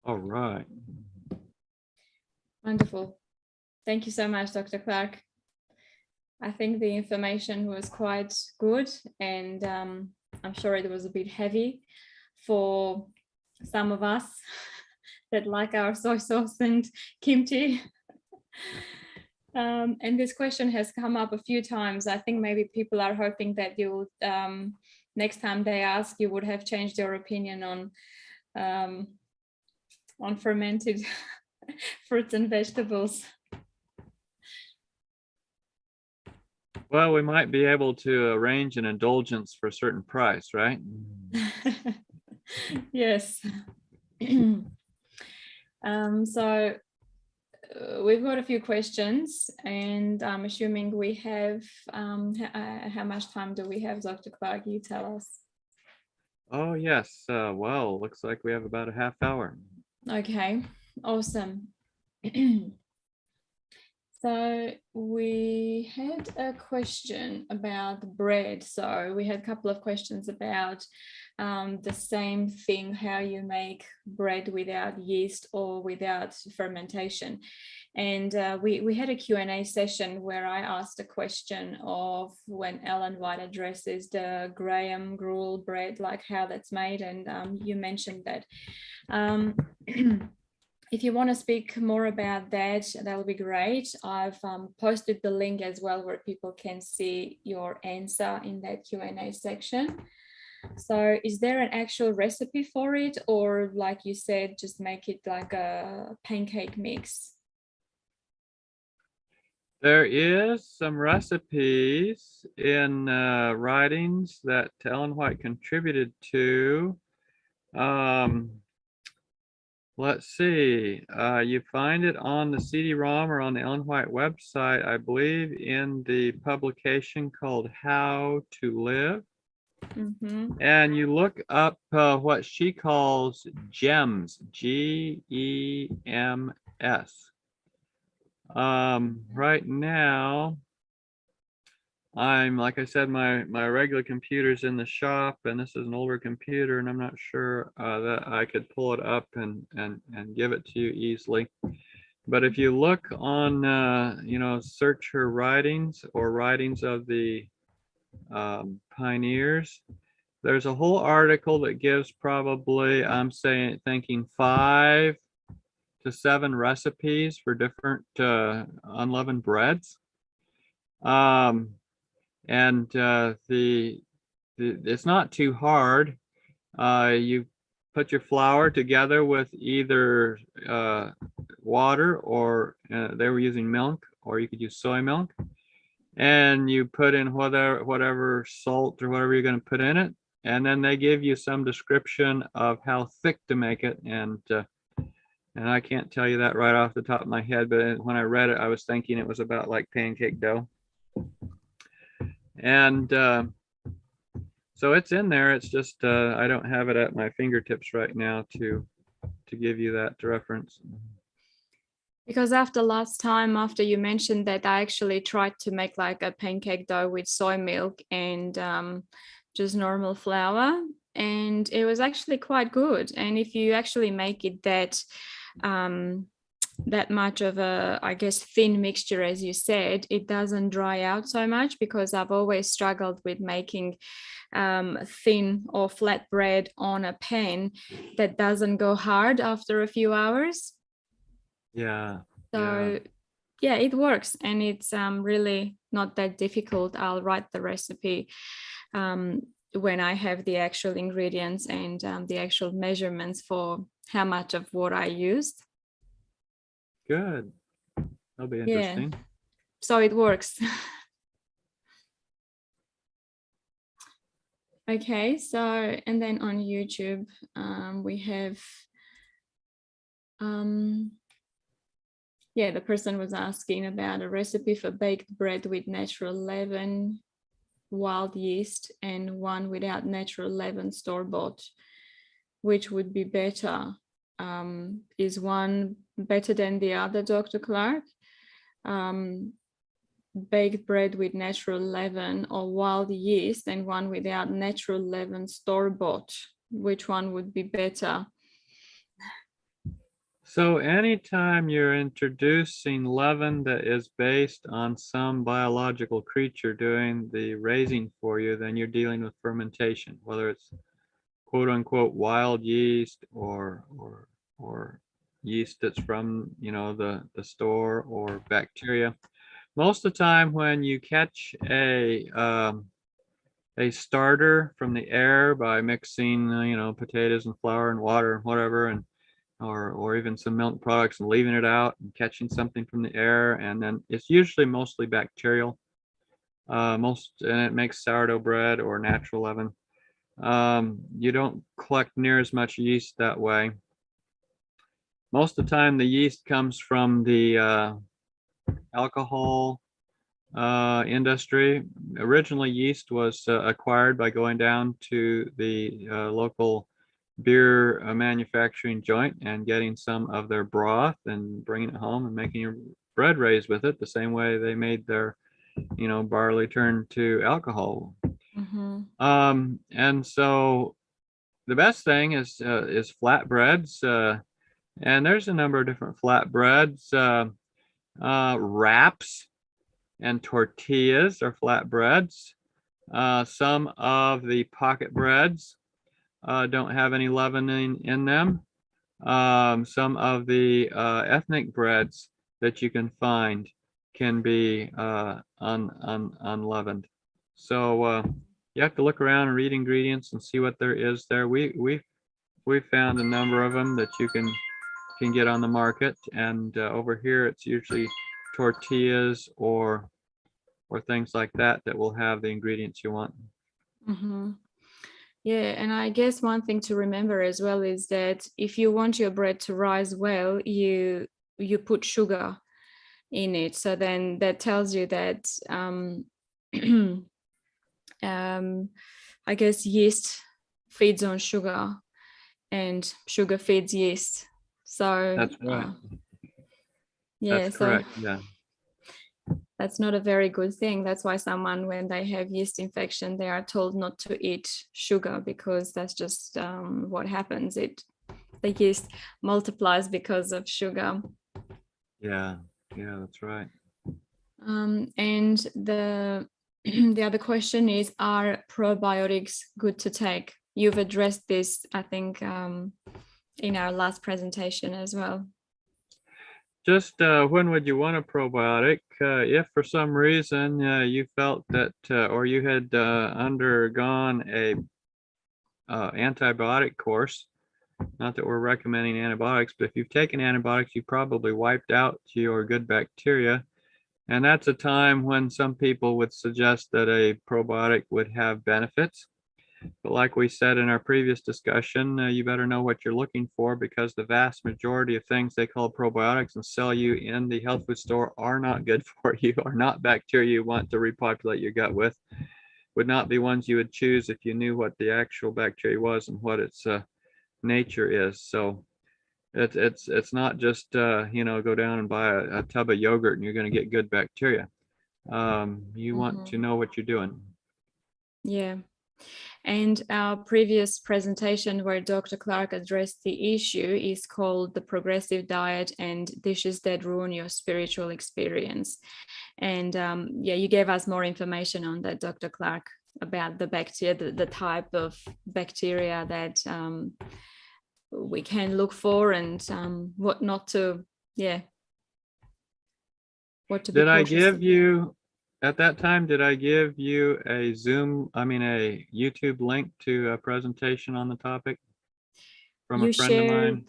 All right. Wonderful. Thank you so much, Dr. Clark. I think the information was quite good, and I'm sure it was a bit heavy for some of us that like our soy sauce and kimchi. And this question has come up a few times. I think maybe people are hoping that you, next time they ask, you would have changed your opinion on fermented fruits and vegetables. Well, we might be able to arrange an indulgence for a certain price, right? Yes. So we've got a few questions, and I'm assuming we have, how much time do we have, Dr. Clark? You tell us. Oh, yes. Well, looks like we have about a half hour. Okay, awesome. So we had a question about bread. So we had a couple of questions about the same thing, how you make bread without yeast or without fermentation. And we had a Q&A session where I asked a question of when Ellen White addresses the Graham gruel bread, like how that's made. And you mentioned that. If you want to speak more about that, that will be great. I've posted the link as well where people can see your answer in that Q&A section. So is there an actual recipe for it, or like you said, just make it like a pancake mix? There is some recipes in writings that Ellen White contributed to. Let's see, you find it on the CD-ROM or on the Ellen White website, I believe, in the publication called How to Live. Mm-hmm. And you look up what she calls GEMS, G-E-M-S. Right now, like I said, my regular computer's in the shop, and this is an older computer, and I'm not sure that I could pull it up and give it to you easily. But if you look on, search her writings or writings of the pioneers, there's a whole article that gives probably, thinking 5 to 7 recipes for different unleavened breads. And it's not too hard. You put your flour together with either water or they were using milk, or you could use soy milk. and you put in whatever salt or whatever you're going to put in it, and then they give you some description of how thick to make it, and I can't tell you that right off the top of my head, but when I read it, I was thinking it was about like pancake dough. And so it's in there. It's just I don't have it at my fingertips right now to give you that to reference. Because after last time, after you mentioned that, I actually tried to make like a pancake dough with soy milk and just normal flour, and it was actually quite good. And if you actually make it that much of a, I guess, thin mixture, as you said, it doesn't dry out so much, because I've always struggled with making thin or flat bread on a pan that doesn't go hard after a few hours. Yeah. So yeah, it works, and it's really not that difficult. I'll write the recipe when I have the actual ingredients and the actual measurements for how much of what I used. Good. That'll be interesting. Yeah, so it works. Okay, so, and then on YouTube, we have, yeah, the person was asking about a recipe for baked bread with natural leaven, wild yeast, and one without natural leaven, store-bought. Which would be better? Is one better than the other, Dr. Clark? Baked bread with natural leaven or wild yeast, and one without natural leaven, store-bought. Which one would be better? So anytime you're introducing leaven that is based on some biological creature doing the raising for you, then you're dealing with fermentation, whether it's quote unquote wild yeast or yeast that's from, you know, the store, or bacteria. Most of the time when you catch a starter from the air by mixing, you know, potatoes and flour and water and whatever, and or even some milk products, and leaving it out and catching something from the air, and then it's usually mostly bacterial. And it makes sourdough bread or natural leaven. You don't collect near as much yeast that way. Most of the time, the yeast comes from the alcohol industry. Originally, yeast was acquired by going down to the local beer manufacturing joint and getting some of their broth and bringing it home and making your bread raised with it, the same way they made their, you know, barley turn to alcohol. Mm-hmm. And so the best thing is flatbreads, and there's a number of different flatbreads. Wraps and tortillas are flatbreads. Some of the pocket breads don't have any leavening in them. Some of the ethnic breads that you can find can be unleavened. So you have to look around and read ingredients and see what there is there. We found a number of them that you can get on the market, and over here it's usually tortillas or things like that that will have the ingredients you want. Mm-hmm. Yeah, and I guess one thing to remember as well is that if you want your bread to rise well, you put sugar in it. So then that tells you that I guess yeast feeds on sugar, and sugar feeds yeast. So That's right. Yeah, that's correct. Yeah. That's not a very good thing. That's why someone, when they have yeast infection, they are told not to eat sugar, because that's just what happens. The yeast multiplies because of sugar. Yeah, that's right. And the the other question is, are probiotics good to take? You've addressed this, I think, in our last presentation as well. Just when would you want a probiotic? If for some reason you felt that, or you had undergone a antibiotic course, not that we're recommending antibiotics, but if you've taken antibiotics, you probably wiped out your good bacteria. And that's a time when some people would suggest that a probiotic would have benefits. But like we said in our previous discussion, you better know what you're looking for, because the vast majority of things they call probiotics and sell you in the health food store are not good for you, are not bacteria you want to repopulate your gut with, would not be ones you would choose if you knew what the actual bacteria was and what its nature is. So it's not just go down and buy a tub of yogurt and you're going to get good bacteria. You want to know what you're doing. Yeah. And our previous presentation where Dr. Clark addressed the issue is called The Progressive Diet and Dishes That Ruin Your Spiritual Experience. And yeah, you gave us more information on that, Dr. Clark, about the bacteria, the type of bacteria that we can look for, and what not to, what to be Did I cautious give of. you, at that time, did I give you a YouTube link to a presentation on the topic from a friend of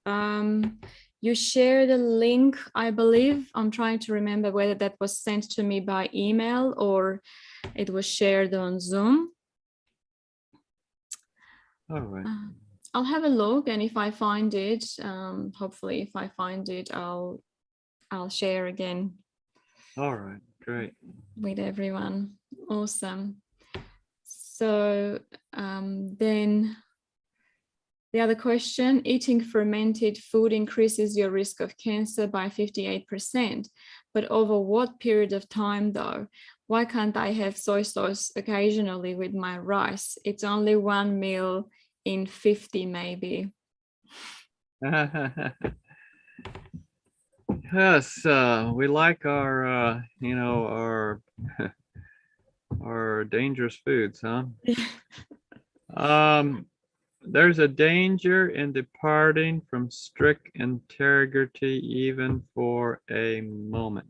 mine? You shared a link, I believe. I'm trying to remember whether that was sent to me by email or it was shared on Zoom. All right. I'll have a look, and if I find it, hopefully if I find it, I'll share again. All right, great. With everyone. Awesome. So then the other question, eating fermented food increases your risk of cancer by 58%, but over what period of time though? Why can't I have soy sauce occasionally with my rice? It's only 1 meal in 50 maybe. Yes, we like our our dangerous foods, huh? There's a danger in departing from strict integrity even for a moment.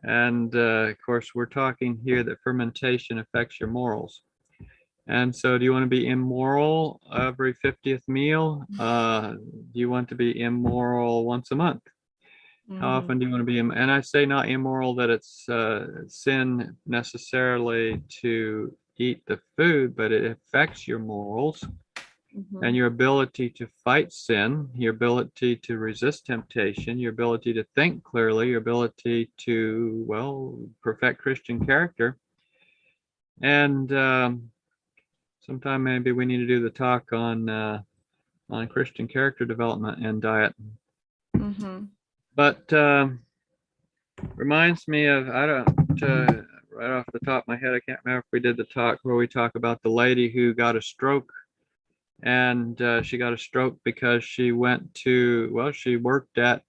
And of course, we're talking here that fermentation affects your morals. And so do you want to be immoral every 50th meal? Do you want to be immoral once a month? How often do you want to be? And I say not immoral that it's sin necessarily to eat the food, but it affects your morals and your ability to fight sin, your ability to resist temptation, your ability to think clearly, your ability to, well, perfect Christian character. And sometime maybe we need to do the talk on Christian character development and diet. But reminds me of, I don't, right off the top of my head, I can't remember if we did the talk where we talk about the lady who got a stroke. And she got a stroke because she went to, well, she worked at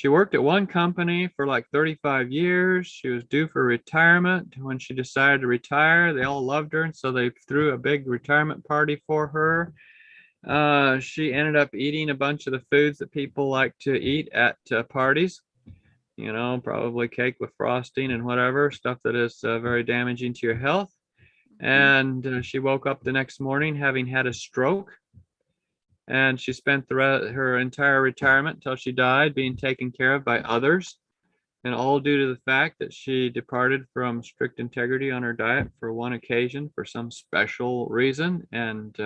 one company for like 35 years. She was due for retirement. When she decided to retire, they all loved her, and so they threw a big retirement party for her. She ended up eating a bunch of the foods that people like to eat at parties. You know, probably cake with frosting and whatever, stuff that is very damaging to your health. And she woke up the next morning having had a stroke. And she spent her entire retirement until she died being taken care of by others. And all due to the fact that she departed from strict integrity on her diet for one occasion for some special reason, and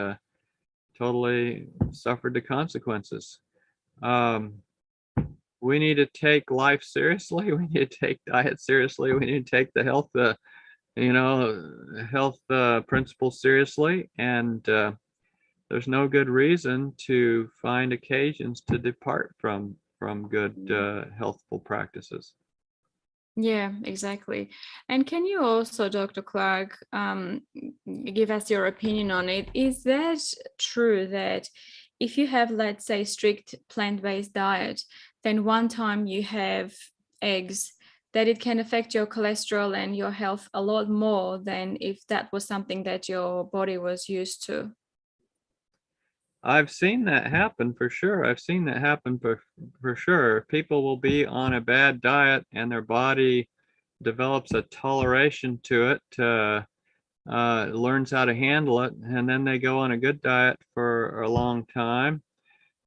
totally suffered the consequences. We need to take life seriously. We need to take diet seriously. We need to take the health, principles seriously. And there's no good reason to find occasions to depart from good healthful practices. Yeah, exactly. And can you also, Dr. Clark, give us your opinion on it? Is that true that if you have, let's say, strict plant-based diet, then one time you have eggs, that it can affect your cholesterol and your health a lot more than if that was something that your body was used to? I've seen that happen for sure. I've seen that happen for sure. People will be on a bad diet and their body develops a toleration to it, learns how to handle it, and then they go on a good diet for a long time.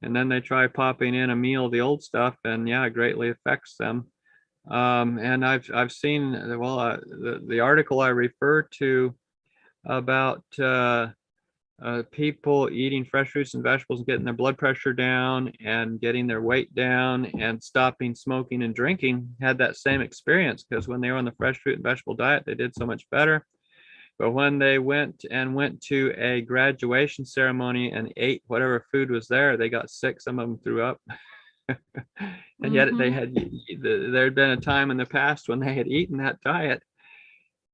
And then they try popping in a meal of the old stuff, and yeah, it greatly affects them. And I've seen, well, the article I refer to about people eating fresh fruits and vegetables and getting their blood pressure down and getting their weight down and stopping smoking and drinking had that same experience, because when they were on the fresh fruit and vegetable diet, they did so much better. But when they went to a graduation ceremony and ate whatever food was there, they got sick. Some of them threw up. And yet they had, there had been a time in the past when they had eaten that diet,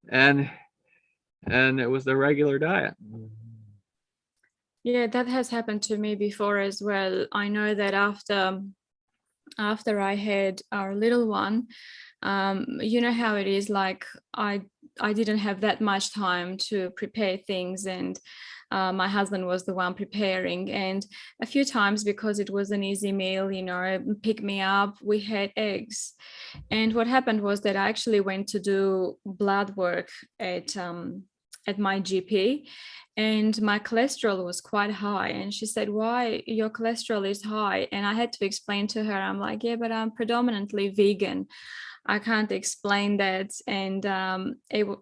and it was the regular diet. Yeah, that has happened to me before as well. I know that after I had our little one, you know how it is, like I didn't have that much time to prepare things, and my husband was the one preparing, and a few times, because it was an easy meal, you know, pick me up, we had eggs. And what happened was that I actually went to do blood work at my GP, and my cholesterol was quite high. And she said, "Why your cholesterol is high?" And I had to explain to her, I'm like, "Yeah, but I'm predominantly vegan. I can't explain that." And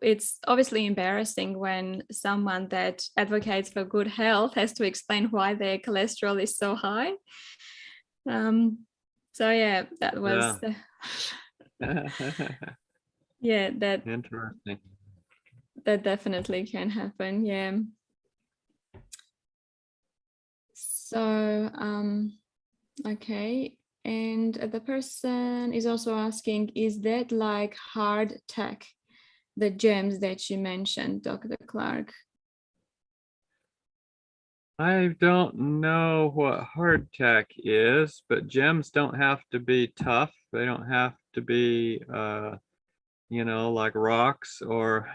it's obviously embarrassing when someone that advocates for good health has to explain why their cholesterol is so high. So yeah, that was yeah, that Interesting. that definitely can happen. Yeah. So okay. And the person is also asking, is that like hard tack, the gems that you mentioned, Dr. Clark? I don't know what hardtack is, but gems don't have to be tough. They don't have to be, you know, like rocks, or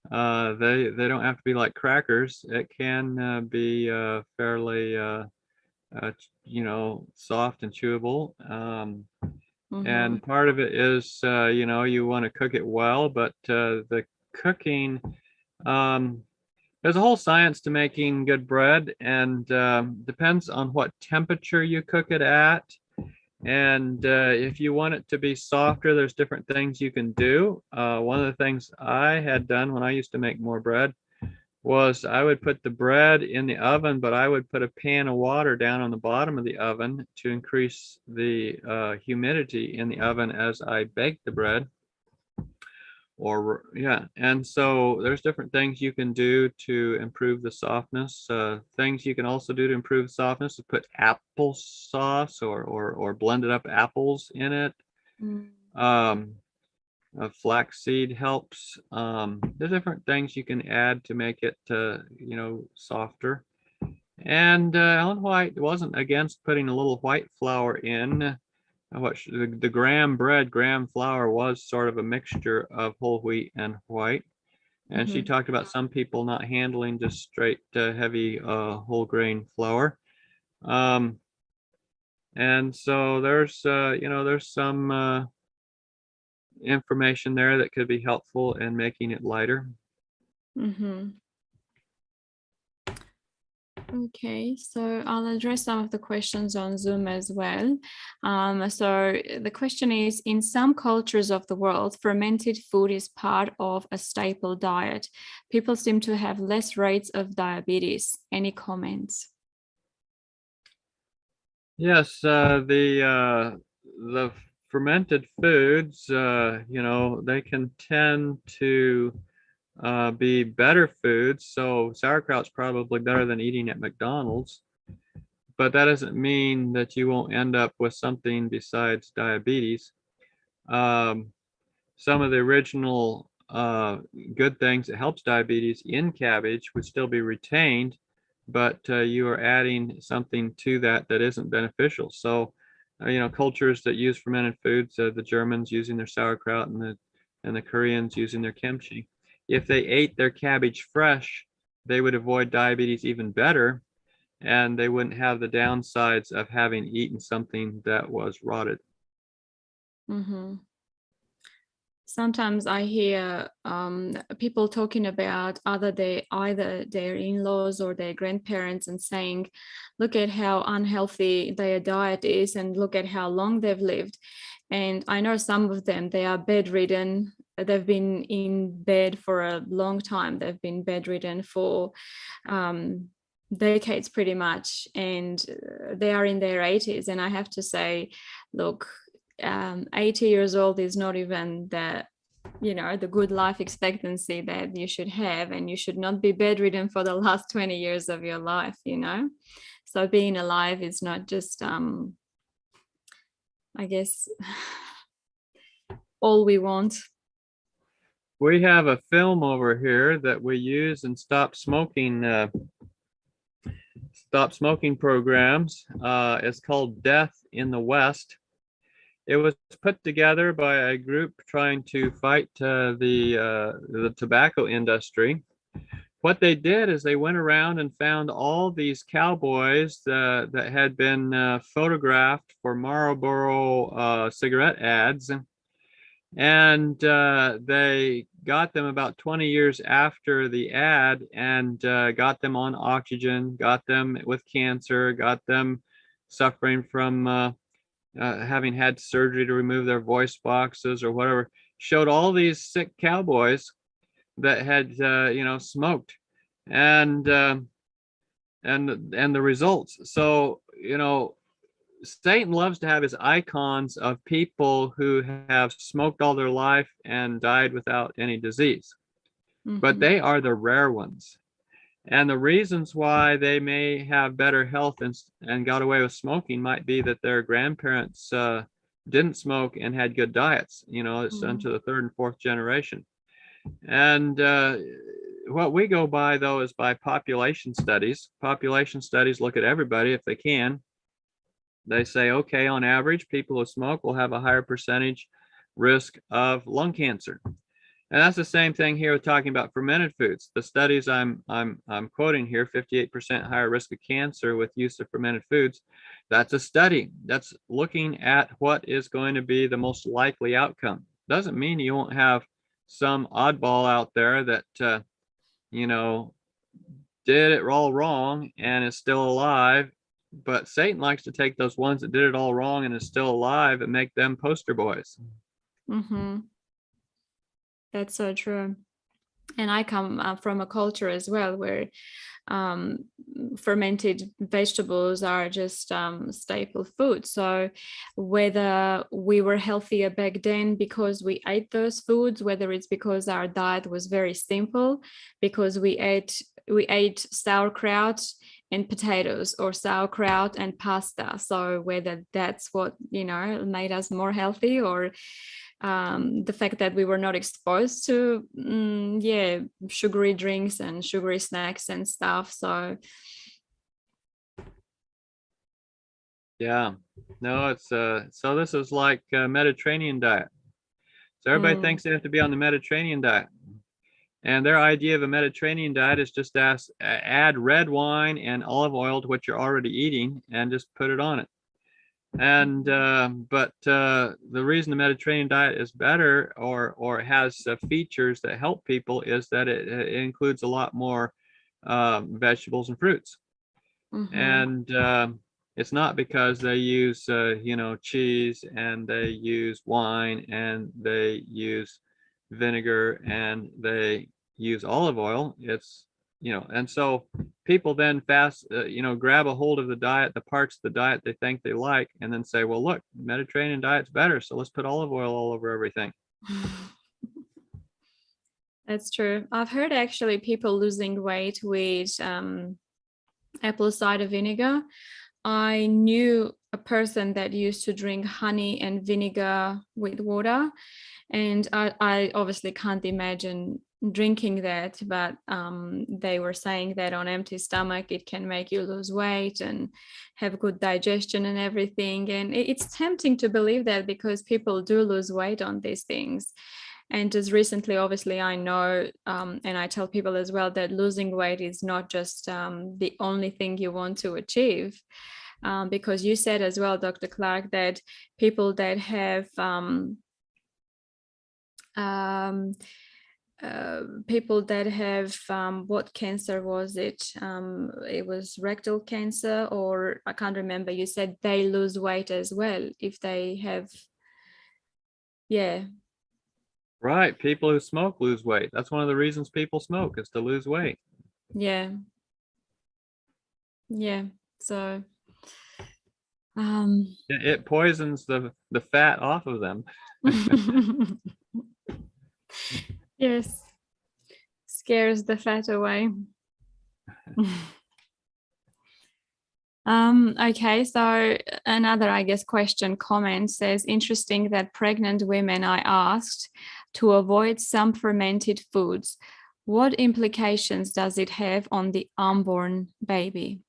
they don't have to be like crackers. It can be fairly, you know, soft and chewable. And part of it is, you know, you want to cook it well, but the cooking, there's a whole science to making good bread, and depends on what temperature you cook it at. And if you want it to be softer, there's different things you can do. One of the things I had done when I used to make more bread was I would put the bread in the oven, but I would put a pan of water down on the bottom of the oven to increase the humidity in the oven as I baked the bread. Or yeah, and so there's different things you can do to improve the softness. Things you can also do to improve the softness is put applesauce or blended up apples in it. Flaxseed helps. There's different things you can add to make it you know, softer. And Ellen White wasn't against putting a little white flour in. The graham bread, graham flour was sort of a mixture of whole wheat and white. And she talked about some people not handling just straight heavy whole grain flour. And so there's, you know, there's some information there that could be helpful in making it lighter. Okay, so I'll address some of the questions on Zoom as well. So the question is, in some cultures of the world, fermented food is part of a staple diet. People seem to have less rates of diabetes. Any comments? Yes, the fermented foods, you know, they can tend to be better foods. So sauerkraut's probably better than eating at McDonald's, but that doesn't mean that you won't end up with something besides diabetes. Some of the original good things that helps diabetes in cabbage would still be retained, but you are adding something to that that isn't beneficial. So, you know, cultures that use fermented foods, the Germans using their sauerkraut and the Koreans using their kimchi, if they ate their cabbage fresh, they would avoid diabetes even better, and they wouldn't have the downsides of having eaten something that was rotted. Sometimes I hear people talking about either their in-laws or their grandparents and saying, look at how unhealthy their diet is and look at how long they've lived. And I know some of them, they are bedridden. They've been in bed for a long time. They've been bedridden for decades pretty much, and they are in their 80s. And I have to say, look, 80 years old is not even the good life expectancy that you should have, and you should not be bedridden for the last 20 years of your life. So being alive is not just I guess all we want. We have a film over here that we use in stop smoking programs. It's called Death in the West. It was put together by a group trying to fight the tobacco industry. What they did is they went around and found all these cowboys that had been photographed for Marlboro cigarette ads. And they got them about 20 years after the ad, and got them on oxygen, got them with cancer, got them suffering from having had surgery to remove their voice boxes or whatever. Showed all these sick cowboys that had smoked, and the results. So Satan loves to have his icons of people who have smoked all their life and died without any disease. But they are the rare ones. And the reasons why they may have better health and got away with smoking might be that their grandparents didn't smoke and had good diets. It's into the third and fourth generation. And what we go by, though, is by population studies. Population studies look at everybody if they can. They say, okay, on average, people who smoke will have a higher percentage risk of lung cancer. And that's the same thing here with talking about fermented foods. The studies I'm quoting here, 58% higher risk of cancer with use of fermented foods. That's a study that's looking at what is going to be the most likely outcome. Doesn't mean you won't have some oddball out there that did it all wrong and is still alive. But Satan likes to take those ones that did it all wrong and is still alive and make them poster boys. That's so true. And I come from a culture as well where fermented vegetables are just staple food. So whether we were healthier back then because we ate those foods, whether it's because our diet was very simple, because we ate sauerkraut and potatoes, or sauerkraut and pasta. So whether that's what made us more healthy, or the fact that we were not exposed to sugary drinks and sugary snacks and stuff. So it's so this is like a Mediterranean diet. So everybody thinks they have to be on the Mediterranean diet, and their idea of a Mediterranean diet is just add red wine and olive oil to what you're already eating and just put it on it. And but the reason the Mediterranean diet is better or has features that help people is that it includes a lot more vegetables and fruits. And it's not because they use cheese and they use wine and they use vinegar and they use olive oil. It's and so people then grab a hold of the diet, the parts of the diet they think they like, and then say, well, look, Mediterranean diet's better, so let's put olive oil all over everything. That's true. I've heard actually people losing weight with apple cider vinegar. I knew a person that used to drink honey and vinegar with water, and I obviously can't imagine drinking that, but they were saying that on empty stomach it can make you lose weight and have good digestion and everything. And it's tempting to believe that, because people do lose weight on these things. And just recently, obviously, I know, and I tell people as well, that losing weight is not just the only thing you want to achieve. Because you said as well, Dr. Clark, that people that have what cancer was it? It was rectal cancer, or I can't remember. You said they lose weight as well if they have Yeah. Right. People who smoke lose weight. That's one of the reasons people smoke, is to lose weight. Yeah. Yeah. So It poisons the fat off of them. yes. Scares the fat away. Okay, so another, I guess, comment says, interesting that pregnant women are asked to avoid some fermented foods. What implications does it have on the unborn baby?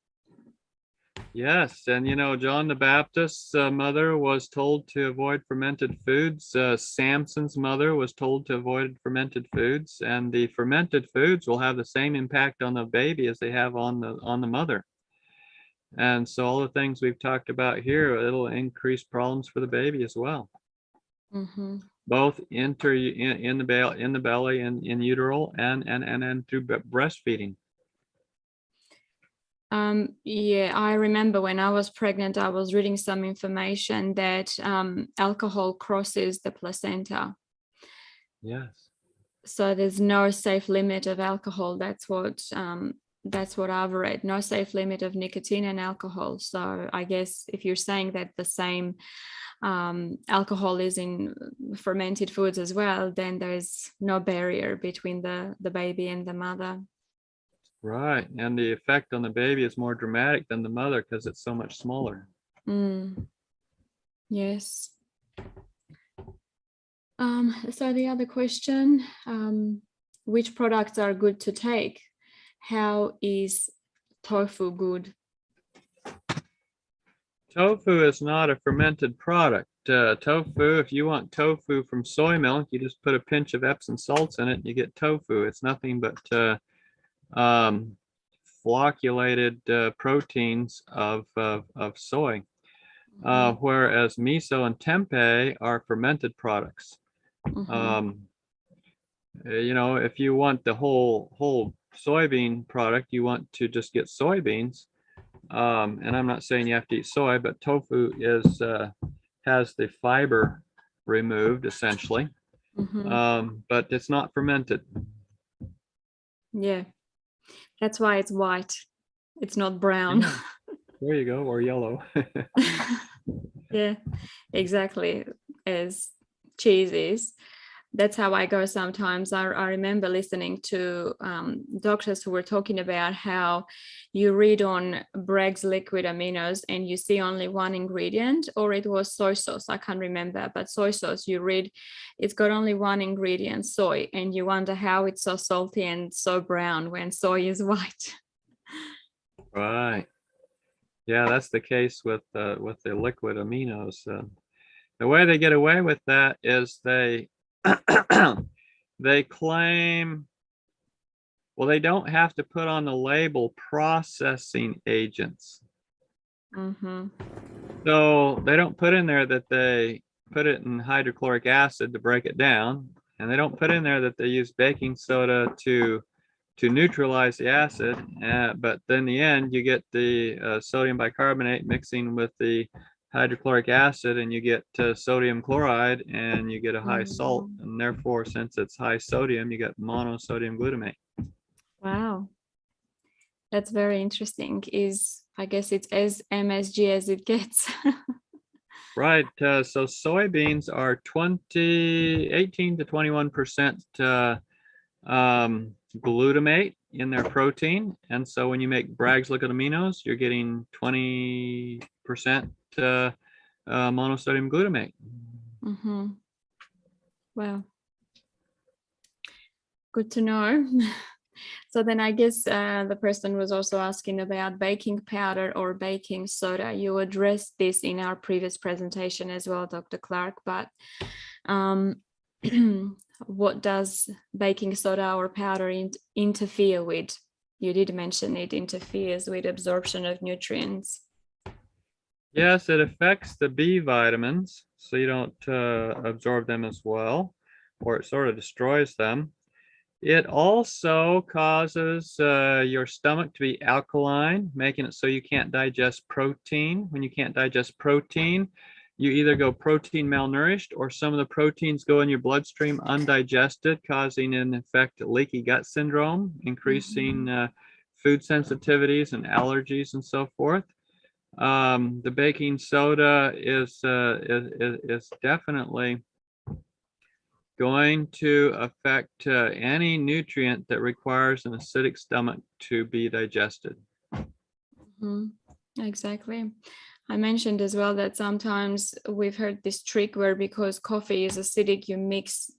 Yes, and John the Baptist's mother was told to avoid fermented foods. Samson's mother was told to avoid fermented foods, and the fermented foods will have the same impact on the baby as they have on the mother. And so all the things we've talked about here, it'll increase problems for the baby as well. Mm-hmm. Both in the belly and in utero and through breastfeeding. Yeah, I remember when I was pregnant, I was reading some information that alcohol crosses the placenta. Yes. So there's no safe limit of alcohol. That's what I've read. No safe limit of nicotine and alcohol. So I guess if you're saying that the same alcohol is in fermented foods as well, then there's no barrier between the baby and the mother. Right, and the effect on the baby is more dramatic than the mother because it's so much smaller. Yes. So the other question, which products are good to take? How is tofu good? Tofu is not a fermented product. Tofu, if you want tofu from soy milk, you just put a pinch of Epsom salts in it and you get tofu. It's nothing but flocculated proteins of soy. Whereas miso and tempeh are fermented products. If you want the whole soybean product, you want to just get soybeans. And I'm not saying you have to eat soy, but tofu has the fiber removed essentially, but it's not fermented. Yeah, that's why it's white. It's not brown. Yeah. There you go, or yellow. Yeah, exactly. As cheese is. That's how I go sometimes. I remember listening to doctors who were talking about how you read on Bragg's liquid aminos and you see only one ingredient, or it was soy sauce. I can't remember, but soy sauce, you read it's got only one ingredient, soy, and you wonder how it's so salty and so brown when soy is white. Right. Yeah, that's the case with the liquid aminos. The way they get away with that is they claim, well, they don't have to put on the label processing agents. So they don't put in there that they put it in hydrochloric acid to break it down, and they don't put in there that they use baking soda to neutralize the acid, but then in the end you get the sodium bicarbonate mixing with the hydrochloric acid, and you get sodium chloride, and you get a high salt, and therefore, since it's high sodium, you get monosodium glutamate. Wow, that's very interesting. I guess it's as MSG as it gets. Right. So soybeans are 18 to 21% glutamate in their protein, and so when you make Bragg's liquid aminos, you're getting 20% monosodium glutamate. Wow, good to know. So then I guess the person was also asking about baking powder or baking soda. You addressed this in our previous presentation as well, Dr. Clark, but what does baking soda or powder interfere with? You did mention it interferes with absorption of nutrients. Yes, it affects the B vitamins, so you don't absorb them as well, or it sort of destroys them. It also causes your stomach to be alkaline, making it so you can't digest protein. When you can't digest protein, you either go protein malnourished, or some of the proteins go in your bloodstream undigested, causing in effect leaky gut syndrome, increasing food sensitivities and allergies and so forth. The baking soda is definitely going to affect any nutrient that requires an acidic stomach to be digested. Exactly. I mentioned as well that sometimes we've heard this trick where because coffee is acidic, you mix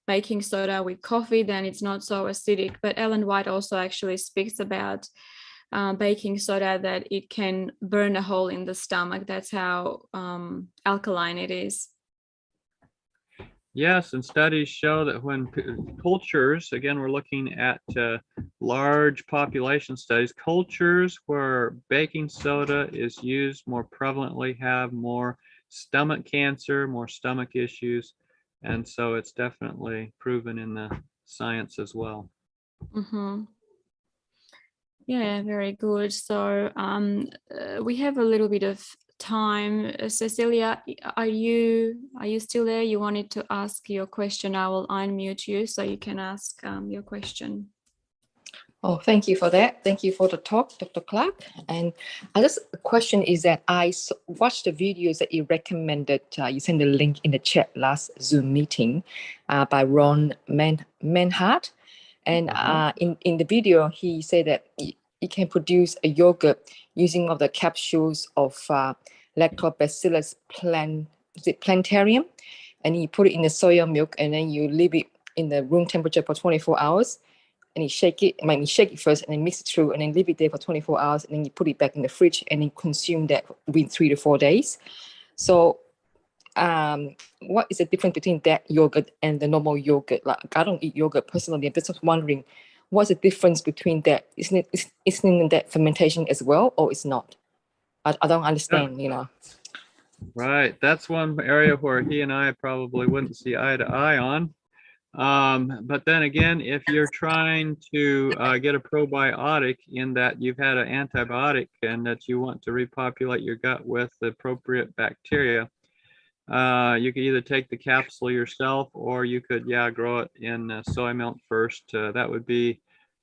baking soda with coffee, then it's not so acidic. But Ellen White also actually speaks about baking soda, that it can burn a hole in the stomach. That's how alkaline it is. Yes, and studies show that when cultures, again, we're looking at large population studies, cultures where baking soda is used more prevalently have more stomach cancer, more stomach issues. And so it's definitely proven in the science as well. Yeah, very good. So we have a little bit of time. Cecilia, are you still there? You wanted to ask your question. I will unmute you so you can ask your question. Oh, thank you for that. Thank you for the talk, Dr. Clark. And the question is that I watched the videos that you recommended. You sent the link in the chat last Zoom meeting by Ron Manhart. And in the video, he said that he can produce a yogurt using of the capsules of Lactobacillus plantarum, and you put it in the soya milk, and then you leave it in the room temperature for 24 hours. And you shake it first, and then mix it through, and then leave it there for 24 hours, and then you put it back in the fridge, and then consume that within 3 to 4 days. So what is the difference between that yogurt and the normal yogurt? Like, I don't eat yogurt personally. I'm just wondering, what's the difference between that? Isn't it that fermentation as well, or it's not? I don't understand, Right. That's one area where he and I probably wouldn't see eye to eye on. But then again, if you're trying to get a probiotic in that you've had an antibiotic and that you want to repopulate your gut with the appropriate bacteria, you could either take the capsule yourself, or you could, grow it in soy milk first. That would be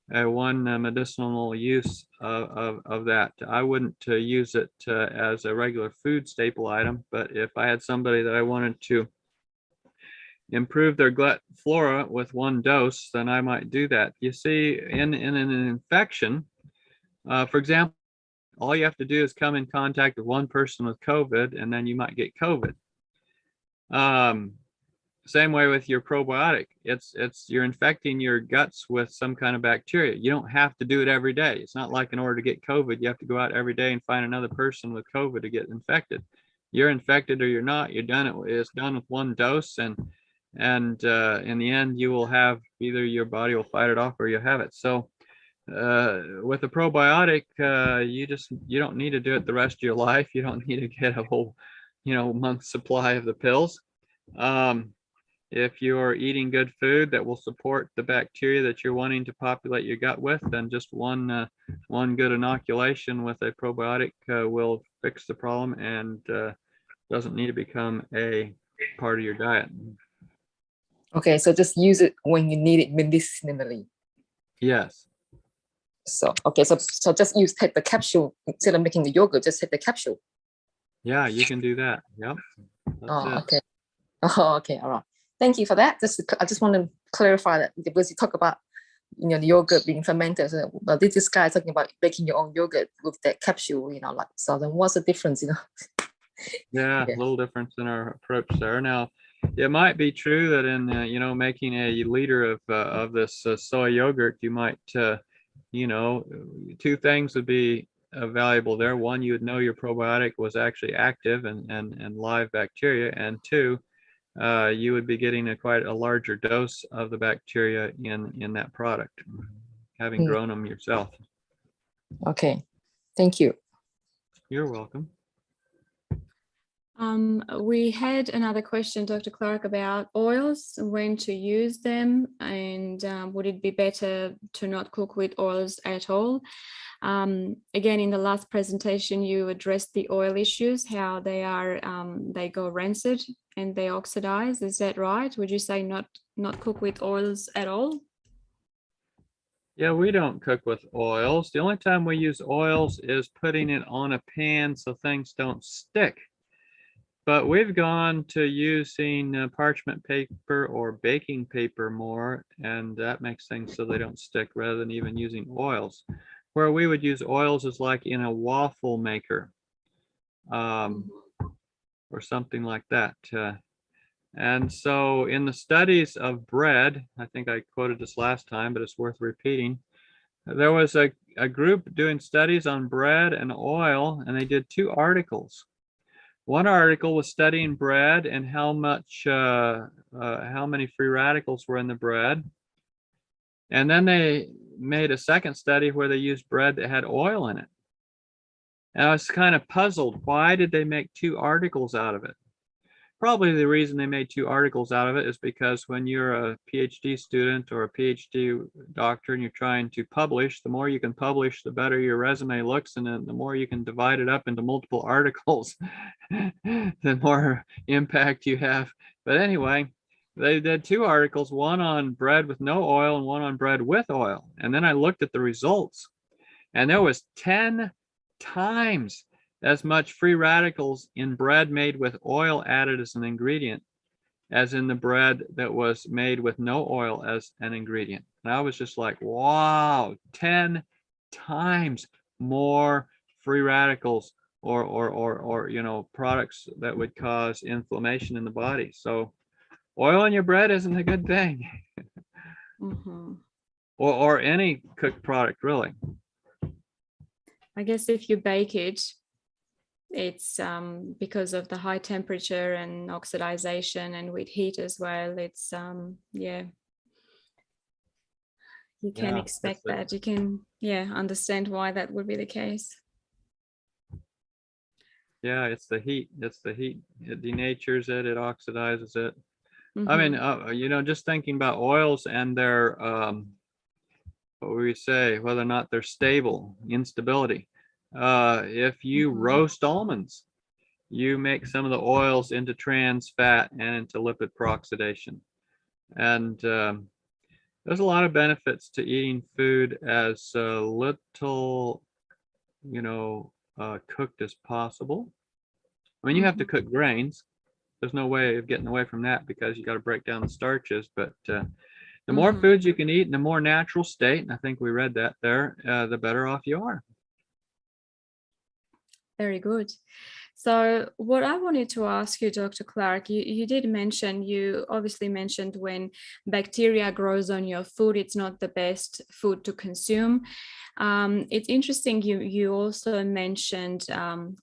one medicinal use of that. I wouldn't use it as a regular food staple item, but if I had somebody that I wanted to improve their gut flora with one dose, then I might do that. You see, in an infection, for example, all you have to do is come in contact with one person with COVID, and then you might get COVID. Same way with your probiotic. You're infecting your guts with some kind of bacteria. You don't have to do it every day. It's not like in order to get COVID, you have to go out every day and find another person with COVID to get infected. You're infected or you're not. You're done. It's done with one dose, and in the end, you will have either your body will fight it off or you have it. So with a probiotic, you don't need to do it the rest of your life. You don't need to get a whole month supply of the pills. If you're eating good food that will support the bacteria that you're wanting to populate your gut with, then just one good inoculation with a probiotic will fix the problem, and doesn't need to become a part of your diet. Okay, so just use it when you need it medicinally. Yes. So so just take the capsule instead of making the yogurt. Just take the capsule. Yeah, you can do that. Yep. Okay. Oh, okay. All right. Thank you for that. I just want to clarify that, because you talk about the yogurt being fermented. But this guy is talking about making your own yogurt with that capsule. So then what's the difference? Yeah, a little difference in our approach there. Now, it might be true that in making a liter of this soy yogurt, you might two things would be valuable there. One, you would know your probiotic was actually active and live bacteria, and two, you would be getting quite a larger dose of the bacteria in that product, having grown them yourself. Okay, thank you. You're welcome. We had another question, Dr. Clark, about oils, when to use them, and would it be better to not cook with oils at all? Again, in the last presentation, you addressed the oil issues, how they are, they go rancid and they oxidize. Is that right? Would you say not cook with oils at all? Yeah, we don't cook with oils. The only time we use oils is putting it on a pan so things don't stick. But we've gone to using parchment paper or baking paper more, and that makes things so they don't stick rather than even using oils. Where we would use oils is like in a waffle maker or something like that. And so in the studies of bread, I think I quoted this last time, but it's worth repeating. There was a group doing studies on bread and oil, and they did 2 articles. One article was studying bread and how many free radicals were in the bread. And then they made a second study where they used bread that had oil in it. And I was kind of puzzled. Why did they make 2 articles out of it? Probably the reason they made 2 articles out of it is because when you're a PhD student or a PhD doctor and you're trying to publish, the more you can publish, the better your resume looks, and then the more you can divide it up into multiple articles, the more impact you have. But anyway, they did 2 articles, one on bread with no oil and one on bread with oil. And then I looked at the results, and there was 10 times as much free radicals in bread made with oil added as an ingredient as in the bread that was made with no oil as an ingredient. And I was just like, wow, 10 times more free radicals or you know, products that would cause inflammation in the body. So oil in your bread isn't a good thing. Or any cooked product, really. I guess if you bake it, it's because of the high temperature and oxidization, and with heat as well, it's yeah, you can expect that. You can understand why that would be the case. Yeah, it's the heat. It's the heat. It denatures it. It oxidizes it. I mean, you know, just thinking about oils and their what we say, whether or not they're stable, instability. If you roast almonds, you make some of the oils into trans fat and into lipid peroxidation. And there's a lot of benefits to eating food as little, you know, cooked as possible. I mean, you have to cook grains. There's no way of getting away from that because you got to break down the starches. But the more foods you can eat in a more natural state, and I think we read that there, the better off you are. Very good. So what I wanted to ask you, Dr. Clark, you did mention, you obviously mentioned when bacteria grows on your food, it's not the best food to consume. It's interesting, you also mentioned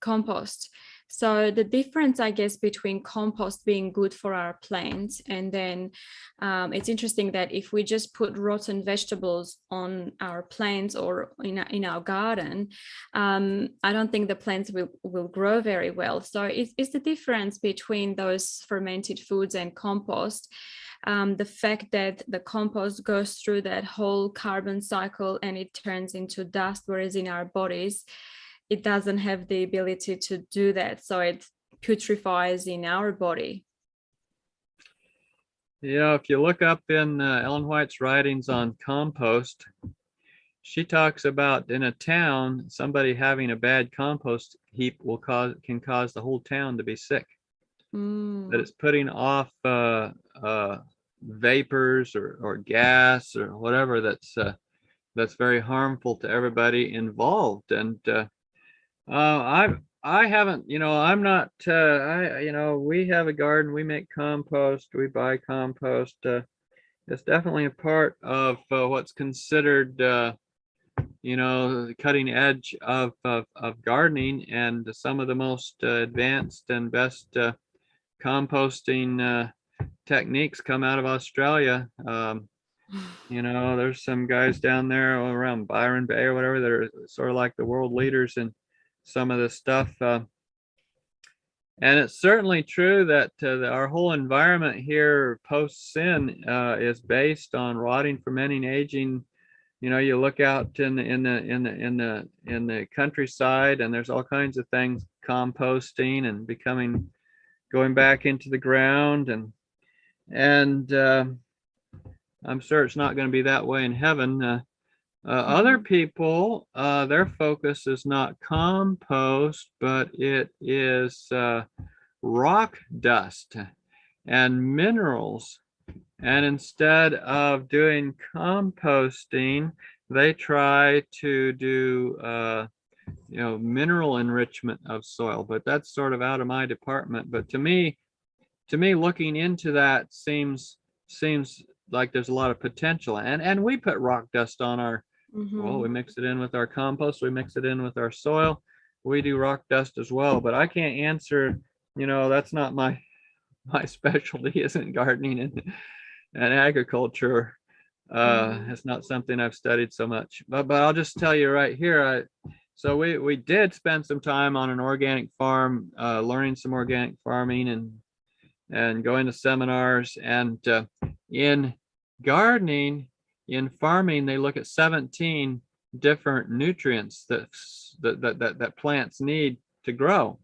compost. So the difference, I guess, between compost being good for our plants, and then it's interesting that if we just put rotten vegetables on our plants or in our garden, I don't think the plants will grow very well. So is the difference between those fermented foods and compost the fact that the compost goes through that whole carbon cycle and it turns into dust, whereas in our bodies, it doesn't have the ability to do that. So it putrefies in our body. Yeah, if you look up in Ellen White's writings on compost, she talks about in a town, somebody having a bad compost heap can cause the whole town to be sick. That it's putting off vapors or gas or whatever that's very harmful to everybody involved. And I haven't, you know, I'm not, you know, we have a garden, we make compost, we buy compost. It's definitely a part of what's considered, you know, the cutting edge of gardening, and some of the most advanced and best composting techniques come out of Australia. You know, there's some guys down there around Byron Bay or whatever that are sort of like the world leaders in some of this stuff. And it's certainly true that our whole environment here post sin is based on rotting, fermenting, aging. You know, you look out in the countryside, and there's all kinds of things composting and going back into the ground, and I'm sure it's not going to be that way in heaven. Other people, their focus is not compost, but it is rock dust and minerals. And instead of doing composting, they try to do mineral enrichment of soil. But that's sort of out of my department. But to me, looking into that seems like there's a lot of potential. And we put rock dust on our well, we mix it in with our compost, we mix it in with our soil. We do rock dust as well, but I can't answer, that's not my specialty isn't gardening and agriculture. It's not something I've studied so much. But I'll just tell you right here, so we did spend some time on an organic farm, learning some organic farming and going to seminars. And in gardening, in farming, they look at 17 different nutrients that plants need to grow.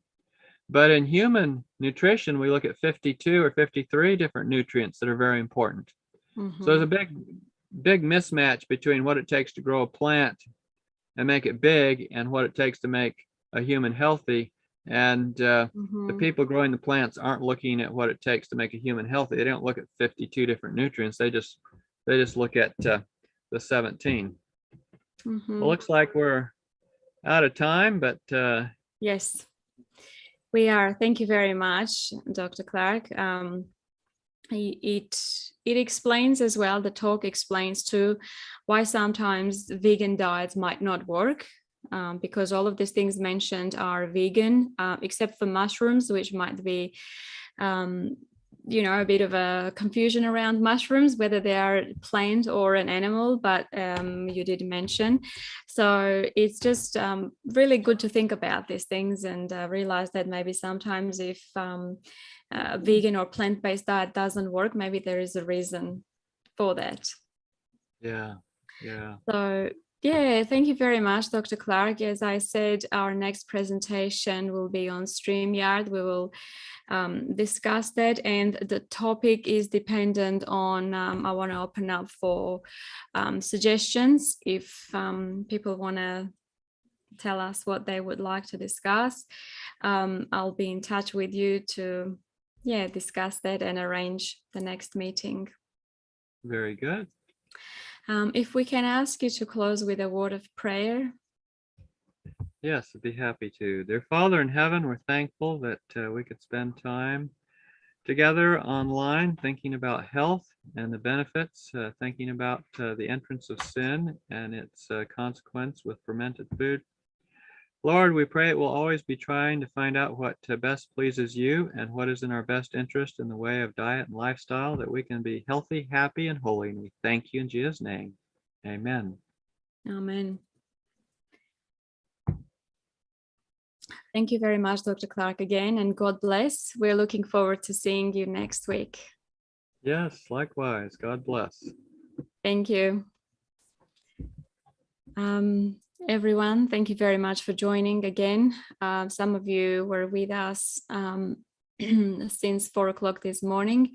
But in human nutrition, we look at 52 or 53 different nutrients that are very important. So there's a big mismatch between what it takes to grow a plant and make it big and what it takes to make a human healthy. And the people growing the plants aren't looking at what it takes to make a human healthy. They don't look at 52 different nutrients. They just look at the 17. Well, looks like we're out of time, but yes, we are. Thank you very much, Dr. Clark. It explains as well, the talk explains too why sometimes vegan diets might not work, because all of these things mentioned are vegan, except for mushrooms, which might be a bit of a confusion around mushrooms, whether they are a plant or an animal, but you did mention. So it's just really good to think about these things and realize that maybe sometimes if a vegan or plant-based diet doesn't work, maybe there is a reason for that. Yeah. So yeah, thank you very much, Dr. Clark. As I said, our next presentation will be on StreamYard. We will discuss that, and the topic is dependent on, I want to open up for suggestions. If people want to tell us what they would like to discuss, I'll be in touch with you to discuss that and arrange the next meeting. Very good. If we can ask you to close with a word of prayer. Yes, I'd be happy to. Dear Father in heaven, we're thankful that we could spend time together online thinking about health and the benefits, thinking about the entrance of sin and its consequence with fermented food. Lord, we pray it will always be trying to find out what best pleases you and what is in our best interest in the way of diet and lifestyle, that we can be healthy, happy, and holy. And we thank you in Jesus' name. Amen. Amen. Thank you very much, Dr. Clark, again, and God bless. We're looking forward to seeing you next week. Yes, likewise. God bless. Thank you. Everyone, thank you very much for joining again. Some of you were with us since 4 o'clock this morning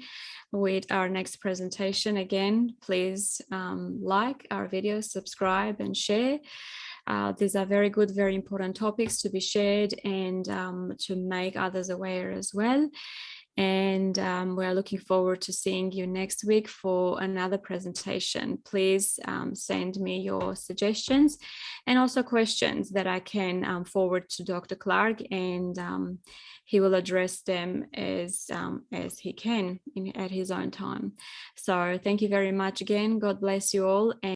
with our next presentation. Again, please like our videos, subscribe and share. These are very good, very important topics to be shared and to make others aware as well. And we're looking forward to seeing you next week for another presentation. Please send me your suggestions and also questions that I can forward to Dr. Clark, and he will address them as he can at his own time. So thank you very much again. God bless you all.